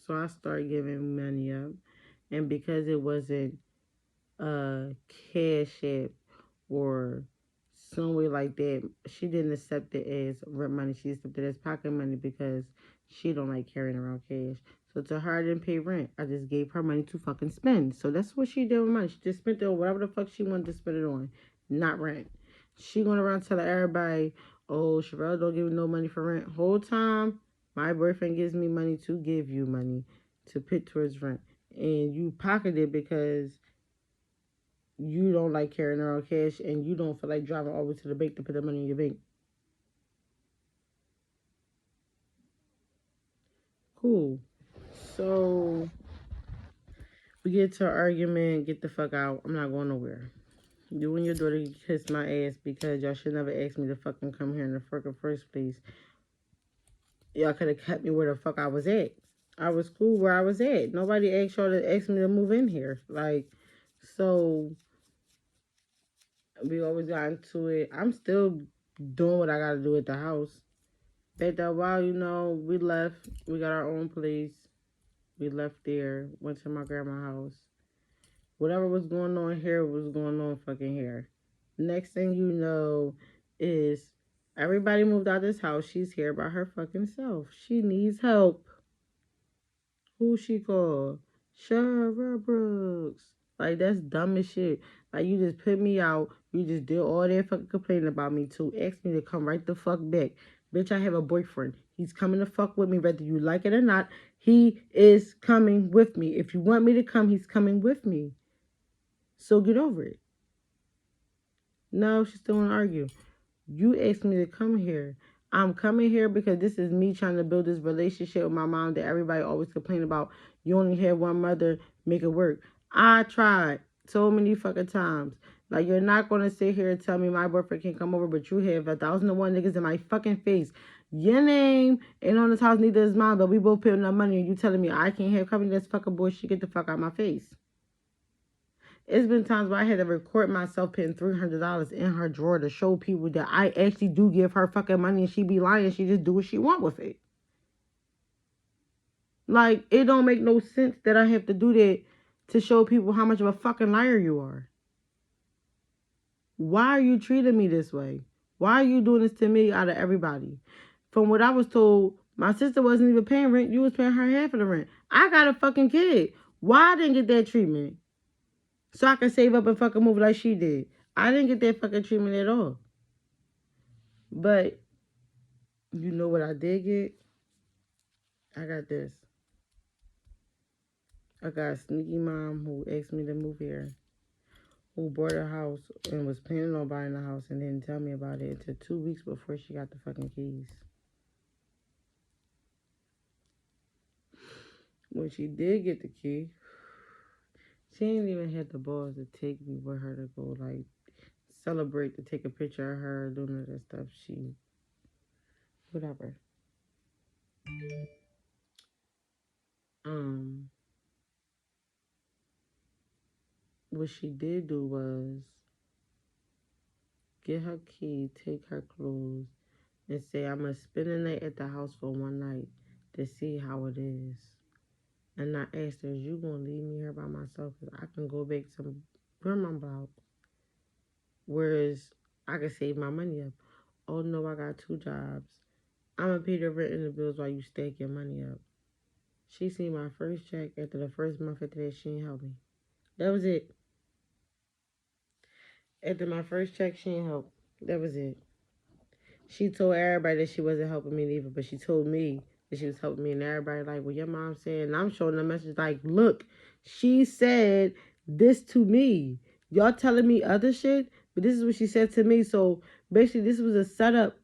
So I started giving money up. And because it wasn't cash app or some way like that, she didn't accept it as rent money. She accepted it as pocket money because she don't like carrying around cash. So to her, I didn't pay rent. I just gave her money to fucking spend. So that's what she did with money. She just spent it on whatever the fuck she wanted to spend it on, not rent. She going around telling everybody, oh, Sherelle don't give me no money for rent. Whole time, my boyfriend gives me money to give you money to put towards rent. And you pocket it because you don't like carrying around cash and you don't feel like driving all the way to the bank to put the money in your bank. Cool. So we get to an argument, get the fuck out. I'm not going nowhere. You and your daughter kiss my ass because y'all should never ask me to fucking come here in the fucking first place. Y'all could have kept me where the fuck I was at. I was cool where I was at. Nobody asked y'all to ask me to move in here. Like, so we always got into it. I'm still doing what I gotta do at the house. After a while, we left. We got our own place. We left there. Went to my grandma's house. Whatever was going on here was going on fucking here. Next thing you know is everybody moved out of this house. She's here by her fucking self. She needs help. Who she called? Shara Brooks. Like, that's dumb as shit. Like, you just put me out. You just did all that fucking complaining about me too. Ask me to come right the fuck back. Bitch, I have a boyfriend. He's coming to fuck with me, whether you like it or not. He is coming with me. If you want me to come, he's coming with me. So get over it. No, she still want to argue. You asked me to come here. I'm coming here because this is me trying to build this relationship with my mom that everybody always complain about. You only have one mother, make it work. I tried so many fucking times. Like, you're not going to sit here and tell me my boyfriend can't come over, but you have 1,001 niggas in my fucking face. Your name ain't on this house, neither is mine, but we both putting up money and you telling me I can't have company. That's fucking bullshit. Get the fuck out of my face. It's been times where I had to record myself putting $300 in her drawer to show people that I actually do give her fucking money and she be lying. She just do what she want with it. Like, it don't make no sense that I have to do that to show people how much of a fucking liar you are. Why are you treating me this way? Why are you doing this to me out of everybody? From what I was told, my sister wasn't even paying rent. You was paying her half of the rent. I got a fucking kid. Why I didn't get that treatment? So I could save up and fucking move like she did. I didn't get that fucking treatment at all. But you know what I did get? I got this. I got a sneaky mom who asked me to move here, who bought a house and was planning on buying a house and didn't tell me about it until 2 weeks before she got the fucking keys. When she did get the key, she ain't even had the balls to take me with her to go, like, celebrate, to take a picture of her doing all that stuff. Whatever. What she did do was get her key, take her clothes, and say, I'm going to spend the night at the house for one night to see how it is. And I asked her, is you going to leave me here by myself? Because I can go back to grandma block. Whereas I can save my money up. Oh, no, I got 2 jobs. I'm going to pay the rent and the bills while you stack your money up. She seen my first check. After the first month after that, she didn't help me. That was it. After my first check, she didn't help. That was it. She told everybody that she wasn't helping me either, but she told me that she was helping me, and everybody like, well, your mom said, and I'm showing the message like, look, she said this to me. Y'all telling me other shit, but this is what she said to me. So basically, this was a setup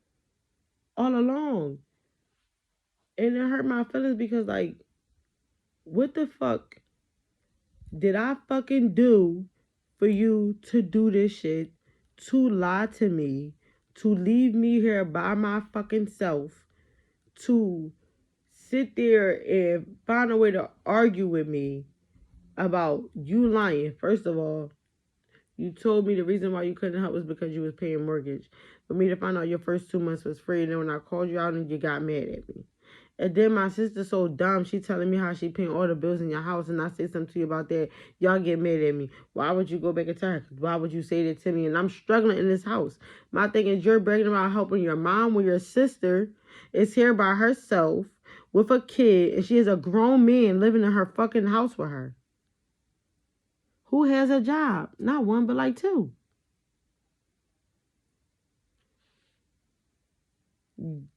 all along. And it hurt my feelings because, like, what the fuck did I fucking do for you to do this shit, to lie to me, to leave me here by my fucking self, to sit there and find a way to argue with me about you lying? First of all, you told me the reason why you couldn't help was because you was paying mortgage. For me to find out your first 2 months was free, and then when I called you out and you got mad at me. And then my sister's so dumb, she telling me how she paying all the bills in your house, and I say something to you about that, y'all get mad at me. Why would you go back and tell her? Why would you say that to me? And I'm struggling in this house. My thing is, you're bragging about helping your mom when your sister is here by herself with a kid, and she has a grown man living in her fucking house with her. Who has a job? Not one, but like 2.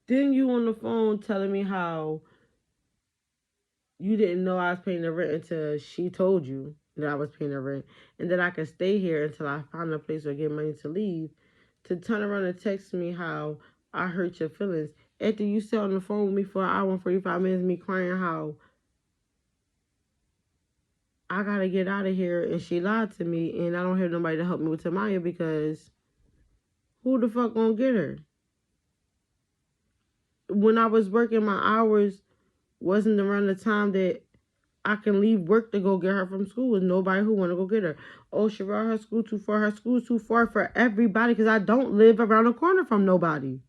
Then you on the phone telling me how you didn't know I was paying the rent until she told you that I was paying the rent, and that I could stay here until I found a place or get money to leave, to turn around and text me how I hurt your feelings after you sat on the phone with me for an hour and 45 minutes, me crying how I gotta get out of here, and she lied to me, and I don't have nobody to help me with Tamaya because who the fuck gonna get her? when I was working, my hours wasn't around the time that I can leave work to go get her from school. There's nobody who want to go get her. Oh, Sherelle, her school too far. Her school's too far for everybody because I don't live around the corner from nobody.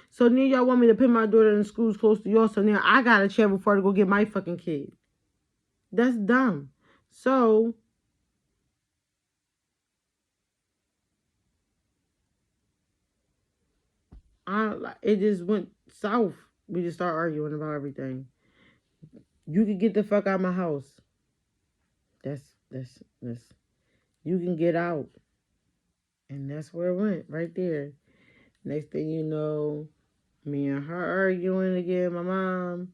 So now y'all want me to put my daughter in schools close to yours, so now I gotta travel far to go get my fucking kid. That's dumb. So it just went south. We just start arguing about everything. You can get the fuck out of my house. That's you can get out. And that's where it went, right there. Next thing you know, me and her arguing again, my mom,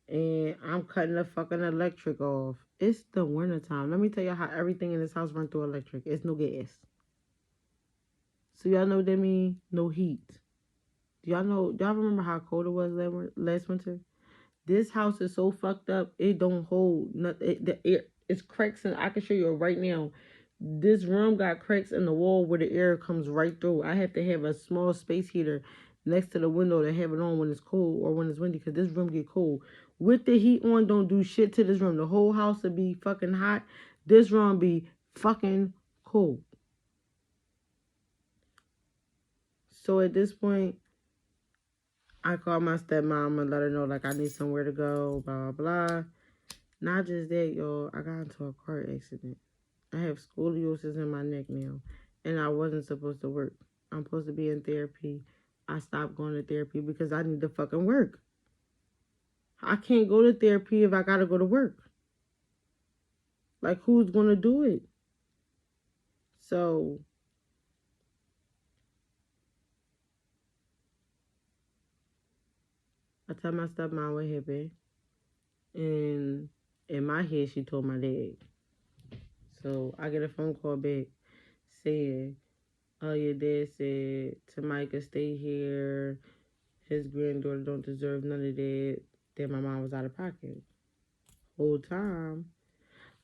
and I'm cutting the fucking electric off. It's the wintertime. Let me tell you how everything in this house run through electric. It's no gas. So y'all know what that mean? No heat. Y'all remember how cold it was last winter? This house is so fucked up. It don't hold nothing. The air, it's cracks, and I can show you right now. This room got cracks in the wall where the air comes right through. I have to have a small space heater next to the window to have it on when it's cold or when it's windy because this room get cold. With the heat on, don't do shit to this room. The whole house will be fucking hot. This room be fucking cold. So at this point, I called my stepmom and let her know like I need somewhere to go, blah blah. Not just that, y'all. I got into a car accident. I have scoliosis in my neck now, and I wasn't supposed to work. I'm supposed to be in therapy. I stopped going to therapy because I need to fucking work. I can't go to therapy if I gotta go to work. Like, who's gonna do it? So, I tell my stepmom what happened, and in my head, she told my dad. So, I get a phone call back saying, oh, your dad said Tamika stay here. His granddaughter don't deserve none of that. That my mom was out of pocket. Whole time.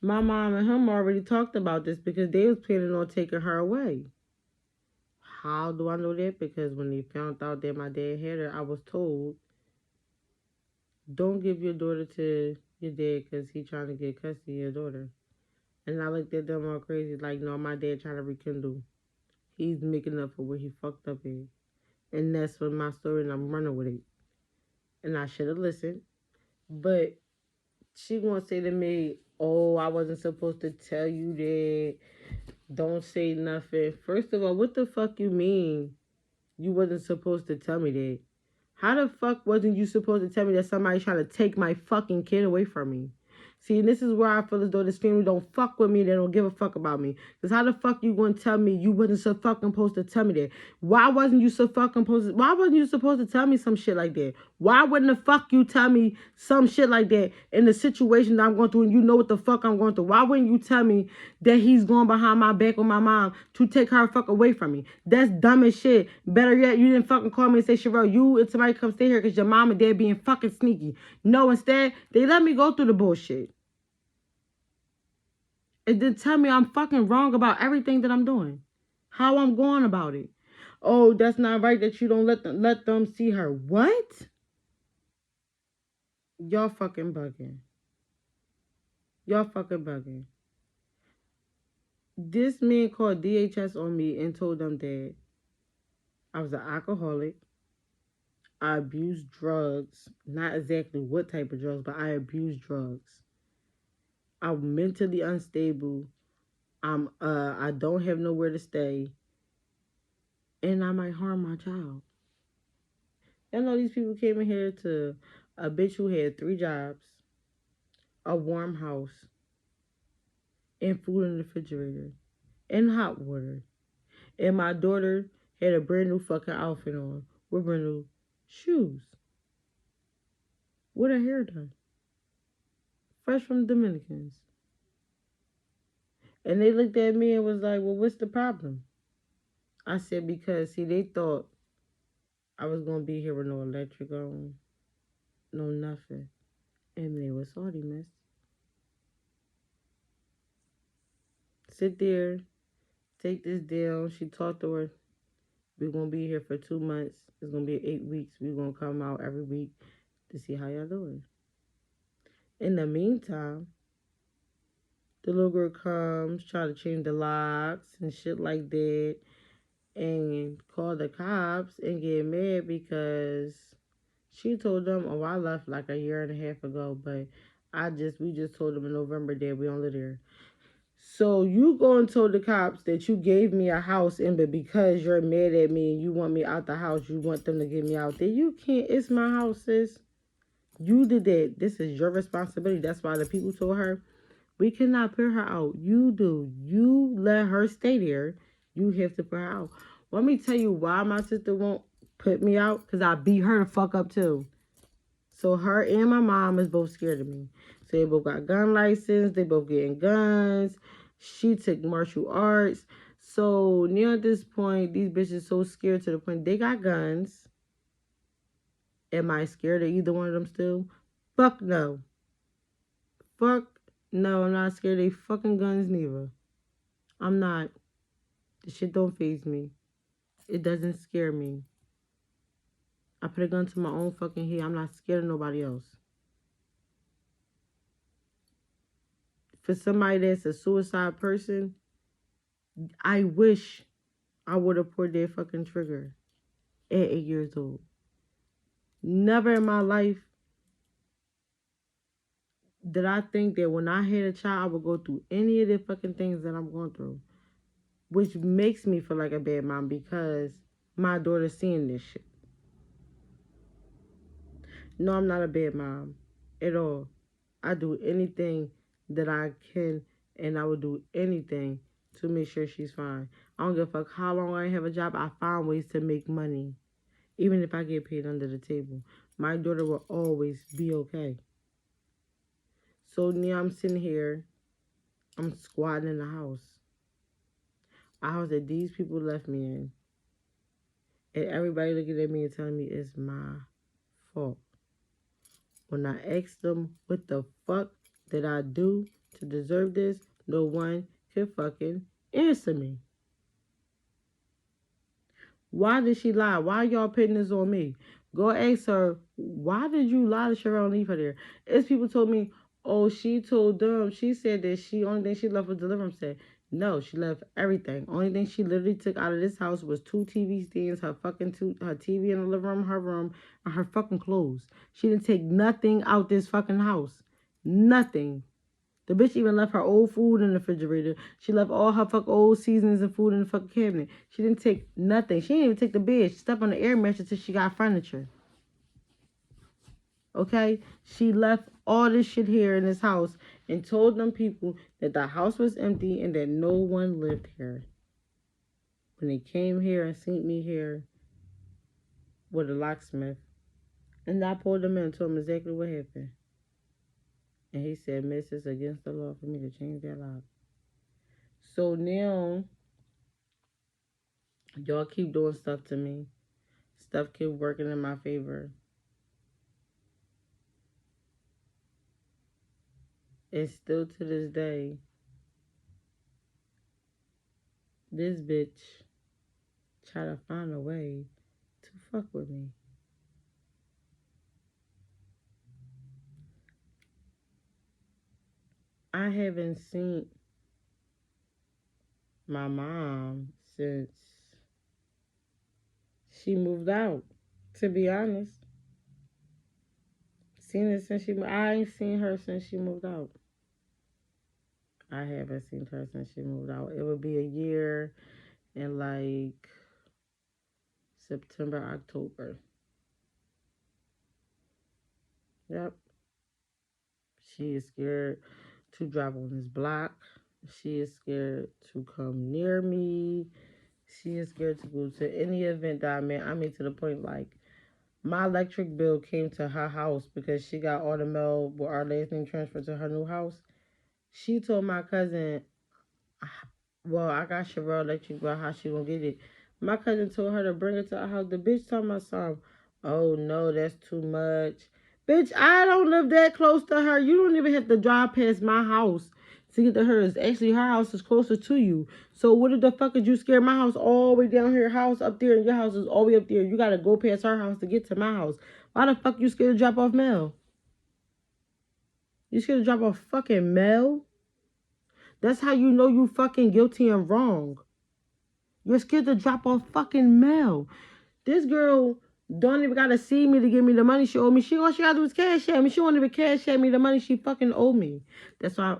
My mom and him already talked about this because they was planning on taking her away. How do I know that? Because when they found out that my dad had her, I was told, don't give your daughter to your dad because he trying to get custody of your daughter. And I looked at them all crazy like, no, my dad trying to rekindle. He's making up for what he fucked up in. And that's what my story, and I'm running with it. And I should have listened. But she gonna say to me, oh, I wasn't supposed to tell you that. Don't say nothing. First of all, what the fuck you mean you wasn't supposed to tell me that? How the fuck wasn't you supposed to tell me that somebody trying to take my fucking kid away from me? See, and this is where I feel as though this family don't fuck with me. They don't give a fuck about me. Because how the fuck you gonna tell me you wasn't so fucking supposed to tell me that? Why wasn't you supposed to tell me some shit like that? Why wouldn't the fuck you tell me some shit like that in the situation that I'm going through and you know what the fuck I'm going through? Why wouldn't you tell me that he's going behind my back with my mom to take her fuck away from me? That's dumb as shit. Better yet, you didn't fucking call me and say, Sherelle, you and somebody come stay here because your mom and dad being fucking sneaky. No, instead, they let me go through the bullshit. And then tell me I'm fucking wrong about everything that I'm doing. How I'm going about it. Oh, that's not right that you don't let them see her. What? Y'all fucking bugging. Y'all fucking bugging. This man called DHS on me and told them that I was an alcoholic. I abused drugs. Not exactly what type of drugs, but I abused drugs. I'm mentally unstable. I don't have nowhere to stay. And I might harm my child. I know these people came in here to a bitch who had 3 jobs, a warm house, and food in the refrigerator, and hot water. And my daughter had a brand new fucking outfit on with brand new shoes, with her hair done, fresh from the Dominicans. And they looked at me and was like, well, what's the problem? I said, because, see, they thought I was going to be here with no electric on, no nothing. And they was salty, miss. Sit there, take this down. She talked to her. We're gonna be here for 2 months. It's gonna be 8 weeks. We're gonna come out every week to see how y'all doing. In the meantime, the little girl comes, try to change the locks and shit like that, and call the cops and get mad because she told them, oh, I left like a year and a half ago, but we just told them in November that we don't live there. So you go and told the cops that you gave me a house, and but because you're mad at me and you want me out the house, you want them to get me out there. You can't. It's my house, sis. You did that. This is your responsibility. That's why the people told her, we cannot put her out. You do. You let her stay there. You have to put her out. Let me tell you why my sister won't put me out. Because I beat her the fuck up too. So her and my mom is both scared of me. So they both got gun license. They both getting guns. She took martial arts. So now at this point, these bitches so scared to the point they got guns. Am I scared of either one of them still? Fuck no. Fuck no, I'm not scared of they fucking guns neither. I'm not. The shit don't faze me. It doesn't scare me. I put a gun to my own fucking head. I'm not scared of nobody else. For somebody that's a suicide person, I wish I would have pulled their fucking trigger at 8 years old. Never in my life did I think that when I had a child, I would go through any of the fucking things that I'm going through. Which makes me feel like a bad mom because my daughter's seeing this shit. No, I'm not a bad mom at all. I do anything that I can, and I will do anything to make sure she's fine. I don't give a fuck how long I have a job. I find ways to make money, even if I get paid under the table. My daughter will always be okay. So now I'm sitting here, I'm squatting in the house. A house that these people left me in. And everybody looking at me and telling me it's my fault. When I asked them what the fuck did I do to deserve this, no one could fucking answer me. Why did she lie? Why y'all putting this on me? Go ask her, why did you lie to Cheryl and leave her there? It's people told me, oh, she told them, she said that only thing she left was the living room set. No, she left everything. Only thing she literally took out of this house was 2 TV stands, her TV in the living room, her room, and her fucking clothes. She didn't take nothing out this fucking house. Nothing. The bitch even left her old food in the refrigerator. She left all her fucking old seasonings and food in the fucking cabinet. She didn't take nothing. She didn't even take the bed. She stepped on the air mattress till she got furniture. Okay? She left all this shit here in this house and told them people that the house was empty and that no one lived here. When they came here and seen me here with a locksmith, and I pulled them in and told them exactly what happened. And he said, Miss, it's against the law for me to change that lock. So now, y'all keep doing stuff to me. Stuff keep working in my favor. And still to this day, this bitch try to find a way to fuck with me. I haven't seen my mom since she moved out, to be honest. I ain't seen her since she moved out. I haven't seen her since she moved out. It would be a year in like September, October. Yep. She is scared to drive on this block. She is scared to come near me. She is scared to go to any event that I'm in. I mean, to the point like my electric bill came to her house because she got all the mail with our last name transferred to her new house. She told my cousin, well, I got Cheryl electric bill, how she gonna get it? My cousin told her to bring it to our house. The bitch told my son, oh no, that's too much. Bitch, I don't live that close to her. You don't even have to drive past my house to get to hers. Actually, her house is closer to you. So what the fuck did you scare my house all the way down here? House up there, and your house is all the way up there. You gotta go past her house to get to my house. Why the fuck you scared to drop off mail? You scared to drop off fucking mail? That's how you know you fucking guilty and wrong. You're scared to drop off fucking mail. This girl don't even gotta see me to give me the money she owed me. All she gotta do is cash at me. She won't even cash at me the money she fucking owed me. That's why.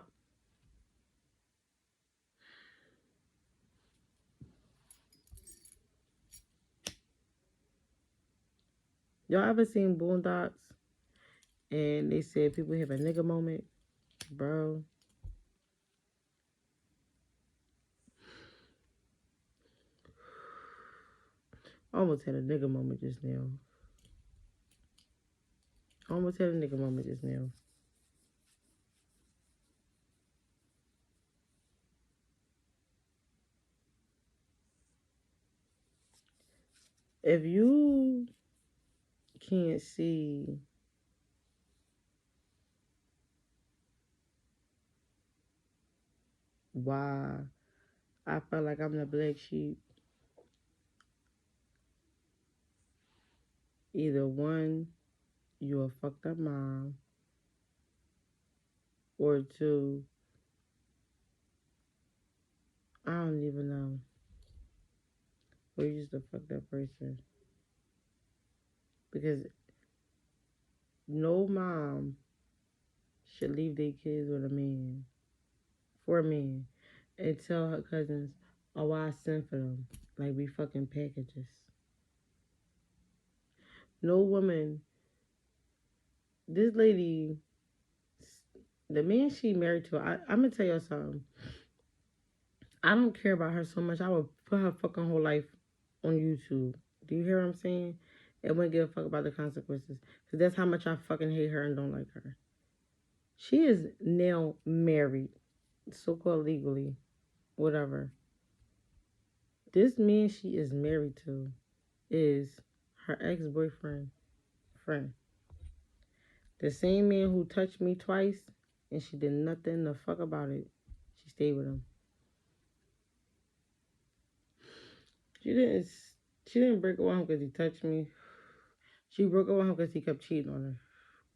Y'all ever seen Boondocks? And they said people have a nigga moment? Bro. I almost had a nigga moment just now. Almost had a nigga moment just now. If you can't see why I felt like I'm the black sheep, either one, you a fucked up mom, or two, I don't even know. Or you just a fucked up person. Because no mom should leave their kids with a man, for a man, and tell her cousins, oh, I sent for them. Like we fucking packages. No woman, this lady, the man she married to, I'm gonna tell y'all something. I don't care about her so much. I would put her fucking whole life on YouTube. Do you hear what I'm saying? And wouldn't give a fuck about the consequences. Because that's how much I fucking hate her and don't like her. She is now married, so-called legally, whatever. This man she is married to is her ex-boyfriend, friend. The same man who touched me twice and she did nothing the fuck about it. She stayed with him. She didn't break up with him because he touched me. She broke up with him because he kept cheating on her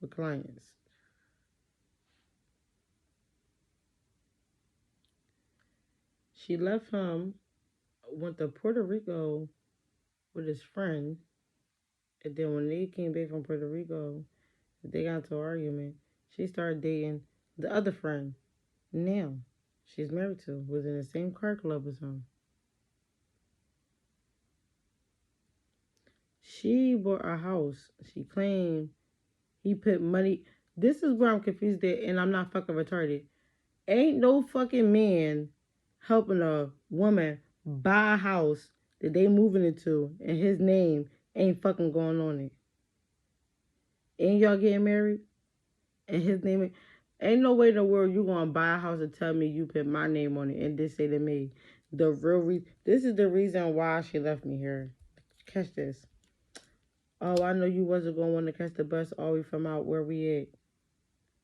with clients. She left him, went to Puerto Rico with his friend, and then when they came back from Puerto Rico, they got into an argument. She started dating the other friend. Now, she's married to, was in the same car club as him. She bought a house. She claimed he put money. This is where I'm confused at, and I'm not fucking retarded. Ain't no fucking man helping a woman buy a house that they moving into, and his name ain't fucking going on it. Ain't y'all getting married? And his name ain't no way in the world you gonna buy a house and tell me you put my name on it and this say to me. This is the reason why she left me here. Catch this. Oh, I know you wasn't gonna want to catch the bus all the way from out where we at.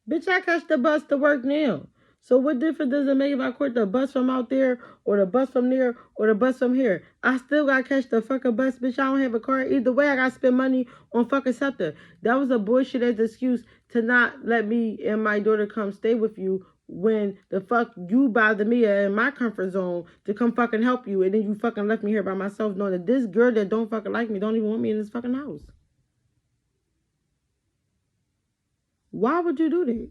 Bitch, I catch the bus to work now. So what difference does it make if I quit the bus from out there or the bus from there or the bus from here? I still gotta catch the fucking bus, bitch. I don't have a car. Either way, I gotta spend money on fucking something. That was a bullshit as excuse to not let me and my daughter come stay with you when the fuck you bother me in my comfort zone to come fucking help you, and then you fucking left me here by myself knowing that this girl that don't fucking like me don't even want me in this fucking house. Why would you do that?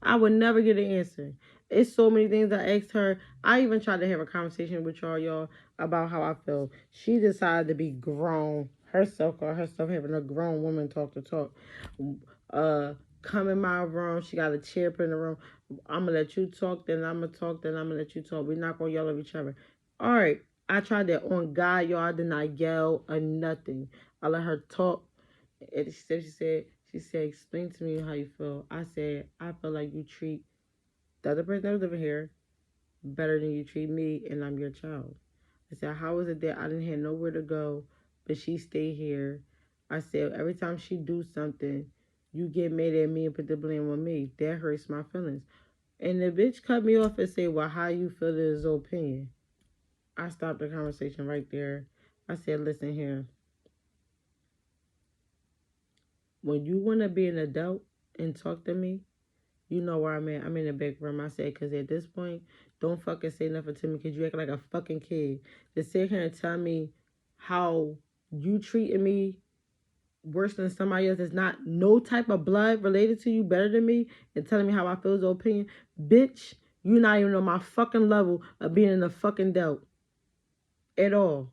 I would never get an answer. It's so many things I asked her. I even tried to have a conversation with y'all about how I feel. She decided to be grown herself, or herself having a grown woman talk to talk. Come in my room. She got a chair put in the room. I'm gonna let you talk, then I'm gonna talk, then I'm gonna let you talk. We're not gonna yell at each other. All right. I tried that on God, y'all. I did not yell or nothing. I let her talk. And she said, explain to me how you feel. I said, I feel like you treat the other person that was living here better than you treat me, and I'm your child. I said, how is it that I didn't have nowhere to go, but she stayed here? I said, every time she do something, you get mad at me and put the blame on me. That hurts my feelings. And the bitch cut me off and say, well, how you feel is his opinion. I stopped the conversation right there. I said, listen here. When you want to be an adult and talk to me, you know where I'm at. I'm in the back room. I said, because at this point, don't fucking say nothing to me because you act like a fucking kid. To sit here and tell me how you treating me worse than somebody else that's not no type of blood related to you better than me and telling me how I feel is your opinion. Bitch, you not even on my fucking level of being in a fucking doubt at all.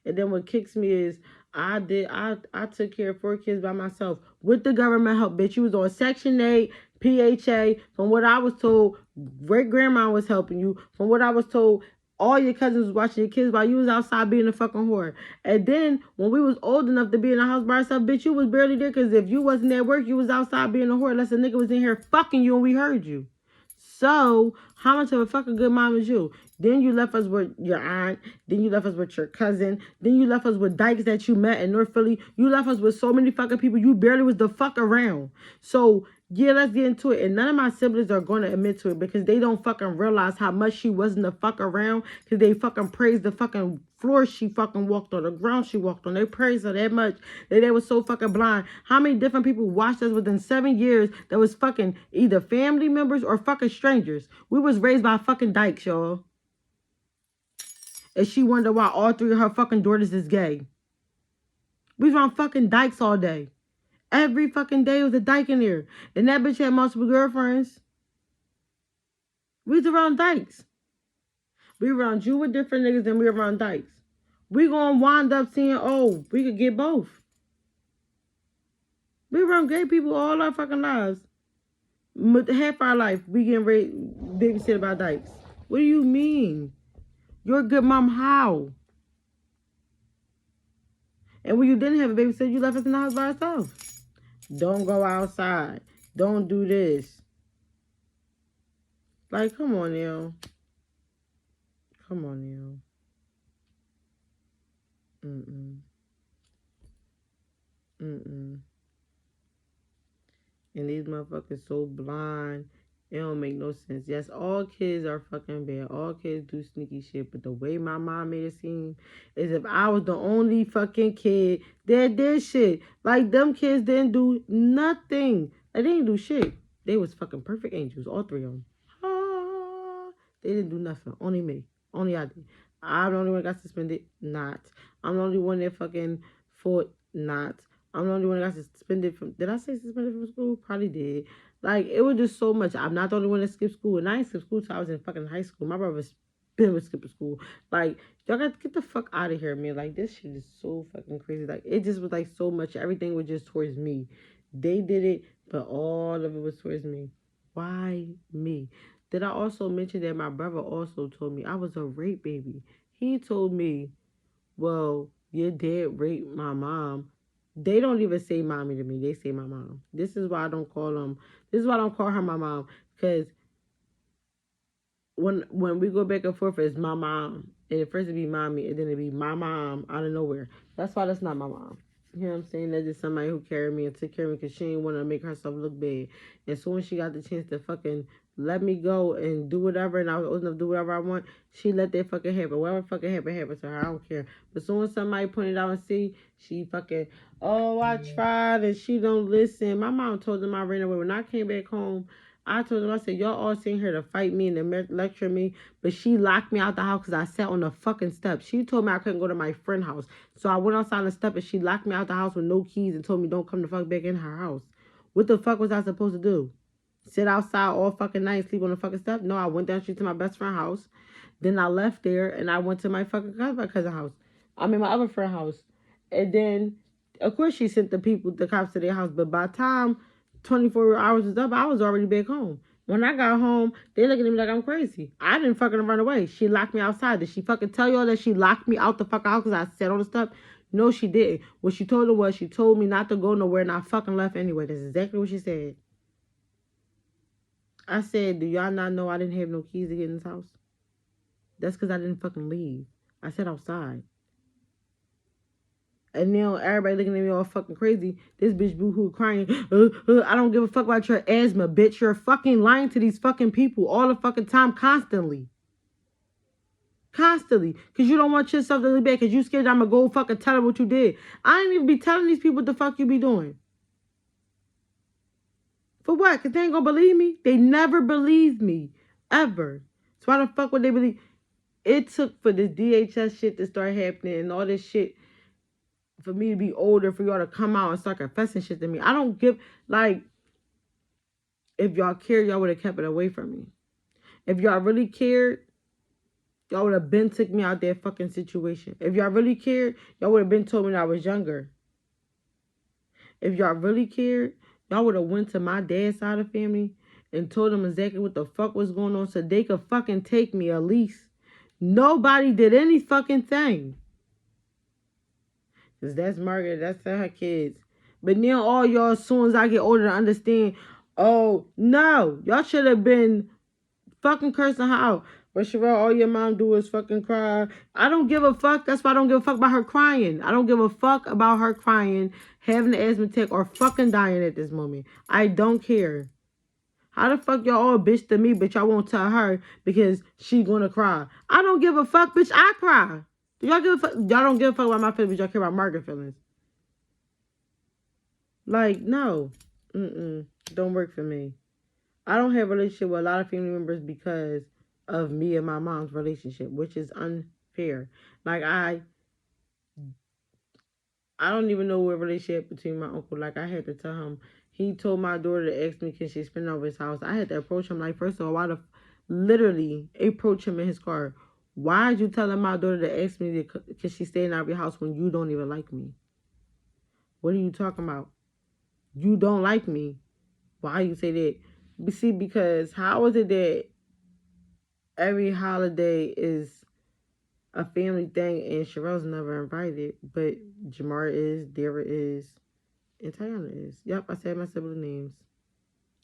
And then what kicks me is I took care of 4 kids by myself with the government help, bitch. You was on Section 8, PHA. From what I was told, great grandma was helping you. From what I was told, all your cousins was watching your kids while you was outside being a fucking whore. And then when we was old enough to be in the house by ourselves, bitch, you was barely there because if you wasn't at work, you was outside being a whore unless a nigga was in here fucking you and we heard you. So, how much of a fucking good mom is you? Then you left us with your aunt. Then you left us with your cousin. Then you left us with dykes that you met in North Philly. You left us with so many fucking people. You barely was the fuck around. So, yeah, let's get into it. And none of my siblings are going to admit to it because they don't fucking realize how much she wasn't the fuck around because they fucking praised the fucking floor she fucking walked on, the ground she walked on. They praised her that much that they was so fucking blind. How many different people watched us within 7 years that was fucking either family members or fucking strangers? We was raised by fucking dykes, y'all. And she wondered why all 3 of her fucking daughters is gay. We was around fucking dykes all day. Every fucking day was a dyke in there. And that bitch had multiple girlfriends. We was around dykes. We around you with different niggas than we around dykes. We gonna wind up seeing, oh, we could get both. We around gay people all our fucking lives. Half our life, we getting babysit about dykes. What do you mean? You're a good mom, how? And when you didn't have a babysitter, you left us in the house by ourselves. Don't go outside. Don't do this. Like, come on now. Come on now. And these motherfuckers so blind. It don't make no sense. Yes, all kids are fucking bad. All kids do sneaky shit. But the way my mom made it seem is if I was the only fucking kid that did shit. Like, them kids didn't do nothing. Like, they didn't do shit. They was fucking perfect angels. All 3 of them. They didn't do nothing. Only me. Only I did. I'm the only one that got suspended. Not. I'm the only one that fucking fought. Not. I'm the only one that got suspended from. Did I say suspended from school? Probably did. Like, it was just so much. I'm not the only one that skipped school. And I ain't skipped school till I was in fucking high school. My brother's been with skipping school. Like, y'all got to get the fuck out of here, man. Like, this shit is so fucking crazy. Like, it just was like so much. Everything was just towards me. They did it, but all of it was towards me. Why me? Did I also mention that my brother also told me I was a rape baby? He told me, well, your dad raped my mom. They don't even say mommy to me. They say my mom. This is why I don't call them. This is why I don't call her my mom. Because when we go back and forth, it's my mom. And at first it'd be mommy, and then it'd be my mom out of nowhere. That's why that's not my mom. You know what I'm saying? That's just somebody who carried me and took care of me because she didn't want to make herself look bad. And so when she got the chance to fucking let me go and do whatever, and I was old enough to do whatever I want, she let that fucking happen. Whatever fucking happen to her. I don't care. But soon as somebody pointed out and see, she fucking, oh, I tried and she don't listen. My mom told them I ran away. When I came back home, I told them, I said, y'all all sitting here to fight me and to lecture me, but she locked me out the house because I sat on the fucking steps. She told me I couldn't go to my friend's house. So I went outside on the step and she locked me out the house with no keys and told me don't come the fuck back in her house. What the fuck was I supposed to do? Sit outside all fucking night and sleep on the fucking step? No, I went down the street to my best friend's house. Then I left there and I went to my fucking cousin's house. I mean, my other friend's house. And then, of course, she sent the cops to their house. But by the time 24 hours was up, I was already back home. When I got home, they looking at me like I'm crazy. I didn't fucking run away. She locked me outside. Did she fucking tell y'all that she locked me out the fuck house because I sat on the step? No, she didn't. What she told her was she told me not to go nowhere and I fucking left anyway. That's exactly what she said. I said, do y'all not know I didn't have no keys to get in this house? That's because I didn't fucking leave. I sat outside. And now everybody looking at me all fucking crazy. This bitch boo-hoo crying. I don't give a fuck about your asthma, bitch. You're fucking lying to these fucking people all the fucking time, constantly. Constantly. Because you don't want yourself to look back. Because you scared I'm going to go fucking tell her what you did. I ain't even be telling these people what the fuck you be doing. For what? Because they ain't going to believe me? They never believe me. Ever. So why the fuck would they believe? It took for this DHS shit to start happening and all this shit for me to be older, for y'all to come out and start confessing shit to me. I don't give, like, if y'all cared, y'all would have kept it away from me. If y'all really cared, y'all would have been took me out that fucking situation. If y'all really cared, y'all would have been told me that I was younger. If y'all really cared, y'all would have went to my dad's side of the family and told them exactly what the fuck was going on so they could fucking take me at least. Nobody did any fucking thing. Because that's Margaret, that's her kids. But now all y'all, as soon as I get older, to understand, oh, no, y'all should have been fucking cursing her out. But Sherelle, all your mom do is fucking cry. I don't give a fuck. That's why I don't give a fuck about her crying. I don't give a fuck about her crying, having an asthma attack, or fucking dying at this moment. I don't care. How the fuck y'all all bitch to me, but y'all won't tell her because she gonna cry? I don't give a fuck, bitch. I cry. Y'all give a fuck? Y'all don't give a fuck about my feelings, but y'all care about Margaret's feelings. Like, no. Don't work for me. I don't have a relationship with a lot of family members because of me and my mom's relationship, which is unfair. Like, I don't even know what relationship between my uncle. Like, I had to tell him. He told my daughter to ask me, can she spend over his house? I had to approach him. Like, first of all, literally approach him in his car. Why are you telling my daughter to ask me, can she stay in our house when you don't even like me? What are you talking about? You don't like me. Why you say that? See, because how is it that every holiday is a family thing and Sherelle's never invited, but Jamar is, Dara is, and Tiana is. Yep, I said my sibling names.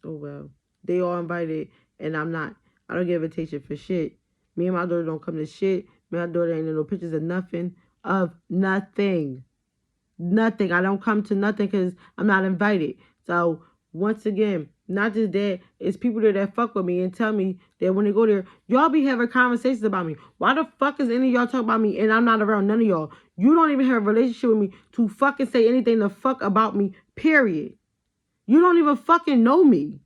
Oh well. They all invited and I'm not. I don't get invitation for shit. Me and my daughter don't come to shit. Me and my daughter ain't in no pictures of nothing. Of nothing. Nothing. I don't come to nothing because I'm not invited. So once again, not just that, it's people there that fuck with me and tell me that when they go there, y'all be having conversations about me. Why the fuck is any of y'all talking about me and I'm not around none of y'all? You don't even have a relationship with me to fucking say anything the fuck about me, period. You don't even fucking know me.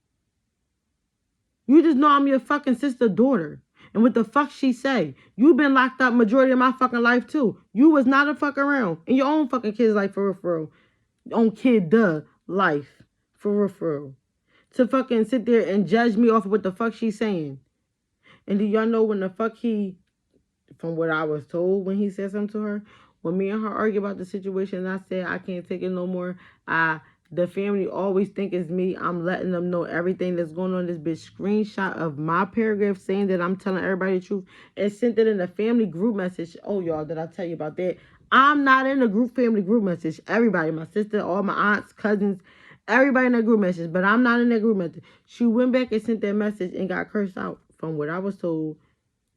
You just know I'm your fucking sister daughter. And what the fuck she say? You been locked up majority of my fucking life too. You was not a fuck around in your own fucking kid's life for real. On kid life for real. To fucking sit there and judge me off of what the fuck she's saying. And do y'all know when the fuck from what I was told when he said something to her, when me and her argue about the situation and I said I can't take it no more, the family always think it's me. I'm letting them know everything that's going on. This bitch screenshot of my paragraph saying that I'm telling everybody the truth and sent it in the family group message. Oh, y'all, did I tell you about that? I'm not in the family group message. Everybody, my sister, all my aunts, cousins, everybody in that group message, but I'm not in that group message. She went back and sent that message and got cursed out. From what I was told,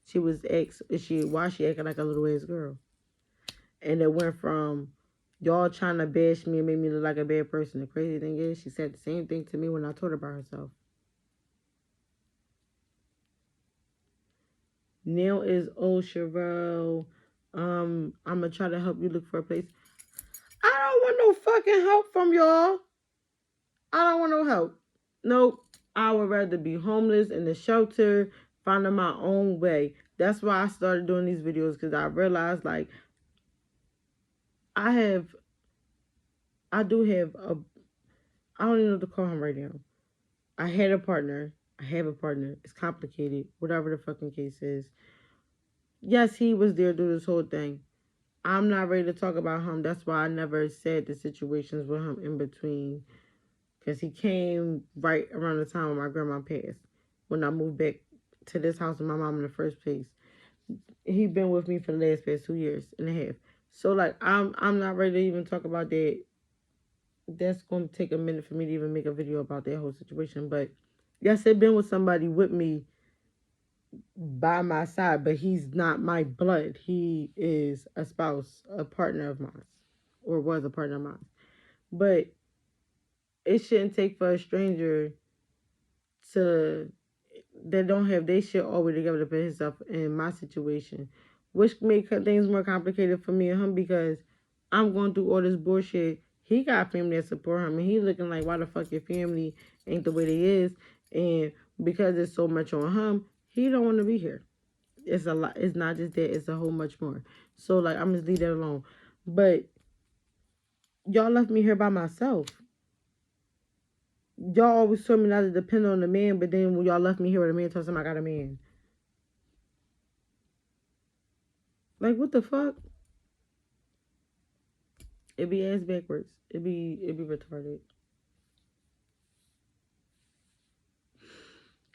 she was why she acting like a little ass girl. And it went from y'all trying to bash me and make me look like a bad person. The crazy thing is, she said the same thing to me when I told her about herself. Now is old Sherelle. I'm gonna try to help you look for a place. I don't want no fucking help from y'all. I don't want no help. Nope. I would rather be homeless in the shelter, finding my own way. That's why I started doing these videos, because I realized, like, I don't even know what to call him right now. I had a partner. I have a partner. It's complicated. Whatever the fucking case is. Yes, he was there through this whole thing. I'm not ready to talk about him. That's why I never said the situations with him in between. Because he came right around the time when my grandma passed. When I moved back to this house with my mom in the first place. He been with me for the last past 2 years and a half. So, like, I'm not ready to even talk about that. That's going to take a minute for me to even make a video about that whole situation. But, yes, I've been with somebody with me by my side, but he's not my blood. He is a spouse, a partner of mine. or was a partner of mine. But it shouldn't take for a stranger to that don't have their shit all the way together to put himself in my situation, which make things more complicated for me and him because I'm going through all this bullshit. He got family that support him, and he looking like, why the fuck your family ain't the way they is, and because there's so much on him, he don't want to be here. It's a lot. It's not just that. It's a whole much more. So like, I'm just leave that alone. But y'all left me here by myself. Y'all always told me not to depend on the man, but then when y'all left me here with a man, told him I got a man. Like, what the fuck? It be ass backwards. It be retarded.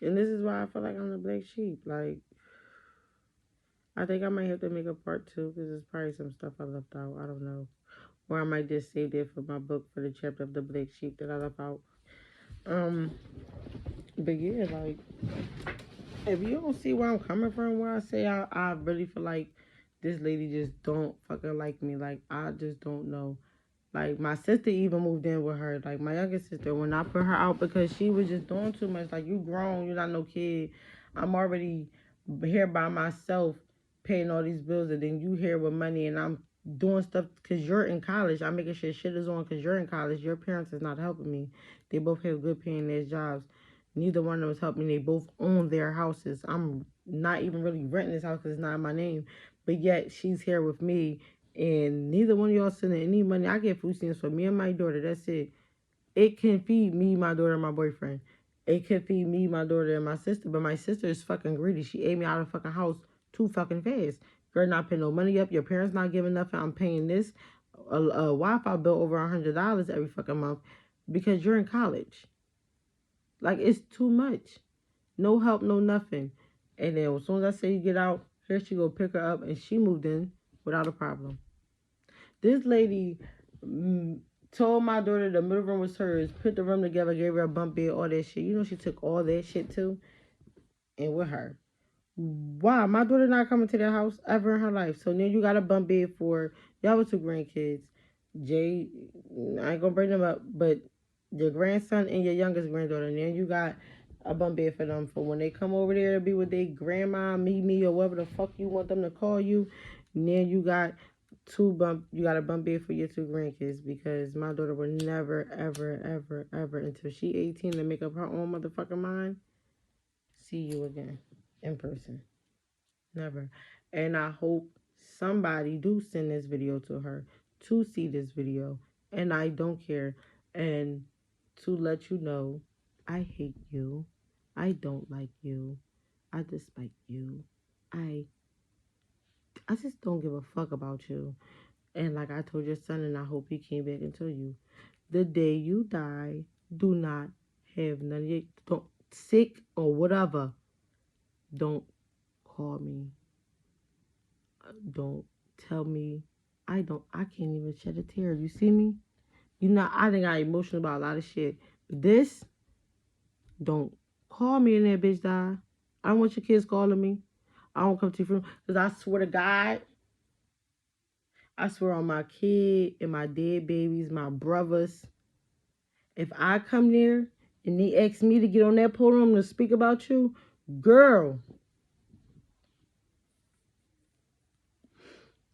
And this is why I feel like I'm the black sheep. Like, I think I might have to make a part two because there's probably some stuff I left out. I don't know. Or I might just save it for my book for the chapter of the black sheep that I left out. But yeah, like, if you don't see where I'm coming from, where I say I really feel like this lady just don't fucking like me. Like, I just don't know. Like, my sister even moved in with her. Like, my younger sister, when I put her out because she was just doing too much. Like, you grown, you're not no kid. I'm already here by myself paying all these bills, and then you here with money, and I'm doing stuff because you're in college. I'm making sure shit is on because you're in college. Your parents is not helping me. They both have good paying their jobs. Neither one of them is helping me. They both own their houses. I'm not even really renting this house because it's not in my name. But yet, she's here with me and neither one of y'all sending any money. I get food stamps for me and my daughter. That's it. It can feed me, my daughter, and my boyfriend. It can feed me, my daughter, and my sister. But my sister is fucking greedy. She ate me out of the fucking house too fucking fast. Girl, not paying no money up. Your parents not giving nothing. I'm paying this a Wi-Fi bill over $100 every fucking month because you're in college. Like, it's too much. No help, no nothing. And then as soon as I say you get out, here she go pick her up, and she moved in without a problem. This lady told my daughter the middle room was hers, put the room together, gave her a bunk bed, all that shit. You know she took all that shit too, and with her. Why? My daughter not coming to their house ever in her life. So now you got a bunk bed for y'all with two grandkids. Jay, I ain't gonna bring them up, but your grandson and your youngest granddaughter. Now you got a bunk bed for them for when they come over there to be with their grandma, me, or whatever the fuck you want them to call you. Now you got you got a bunk bed for your two grandkids because my daughter will never, ever, ever, ever until she 18 to make up her own motherfucking mind, see you again in person. Never. And I hope somebody do send this video to her to see this video. And I don't care. And to let you know, I hate you. I don't like you. I despite you. I just don't give a fuck about you. And like I told your son, and I hope he came back and told you, the day you die, do not have none of your, don't, sick or whatever, don't call me. Don't tell me. I can't even shed a tear. You see me? You know, I think I'm emotional about a lot of shit. But this, don't call me in there, bitch, die. I don't want your kids calling me. I don't come to you because I swear to God, I swear on my kid and my dead babies, my brothers, if I come there and they ask me to get on that podium to speak about you, girl,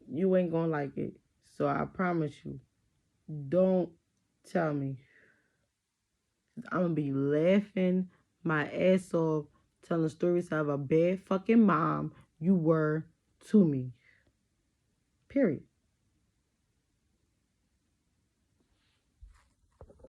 you ain't gonna like it. So I promise you, don't tell me. I'm gonna be laughing my ass off telling stories of a bad fucking mom you were to me. Period.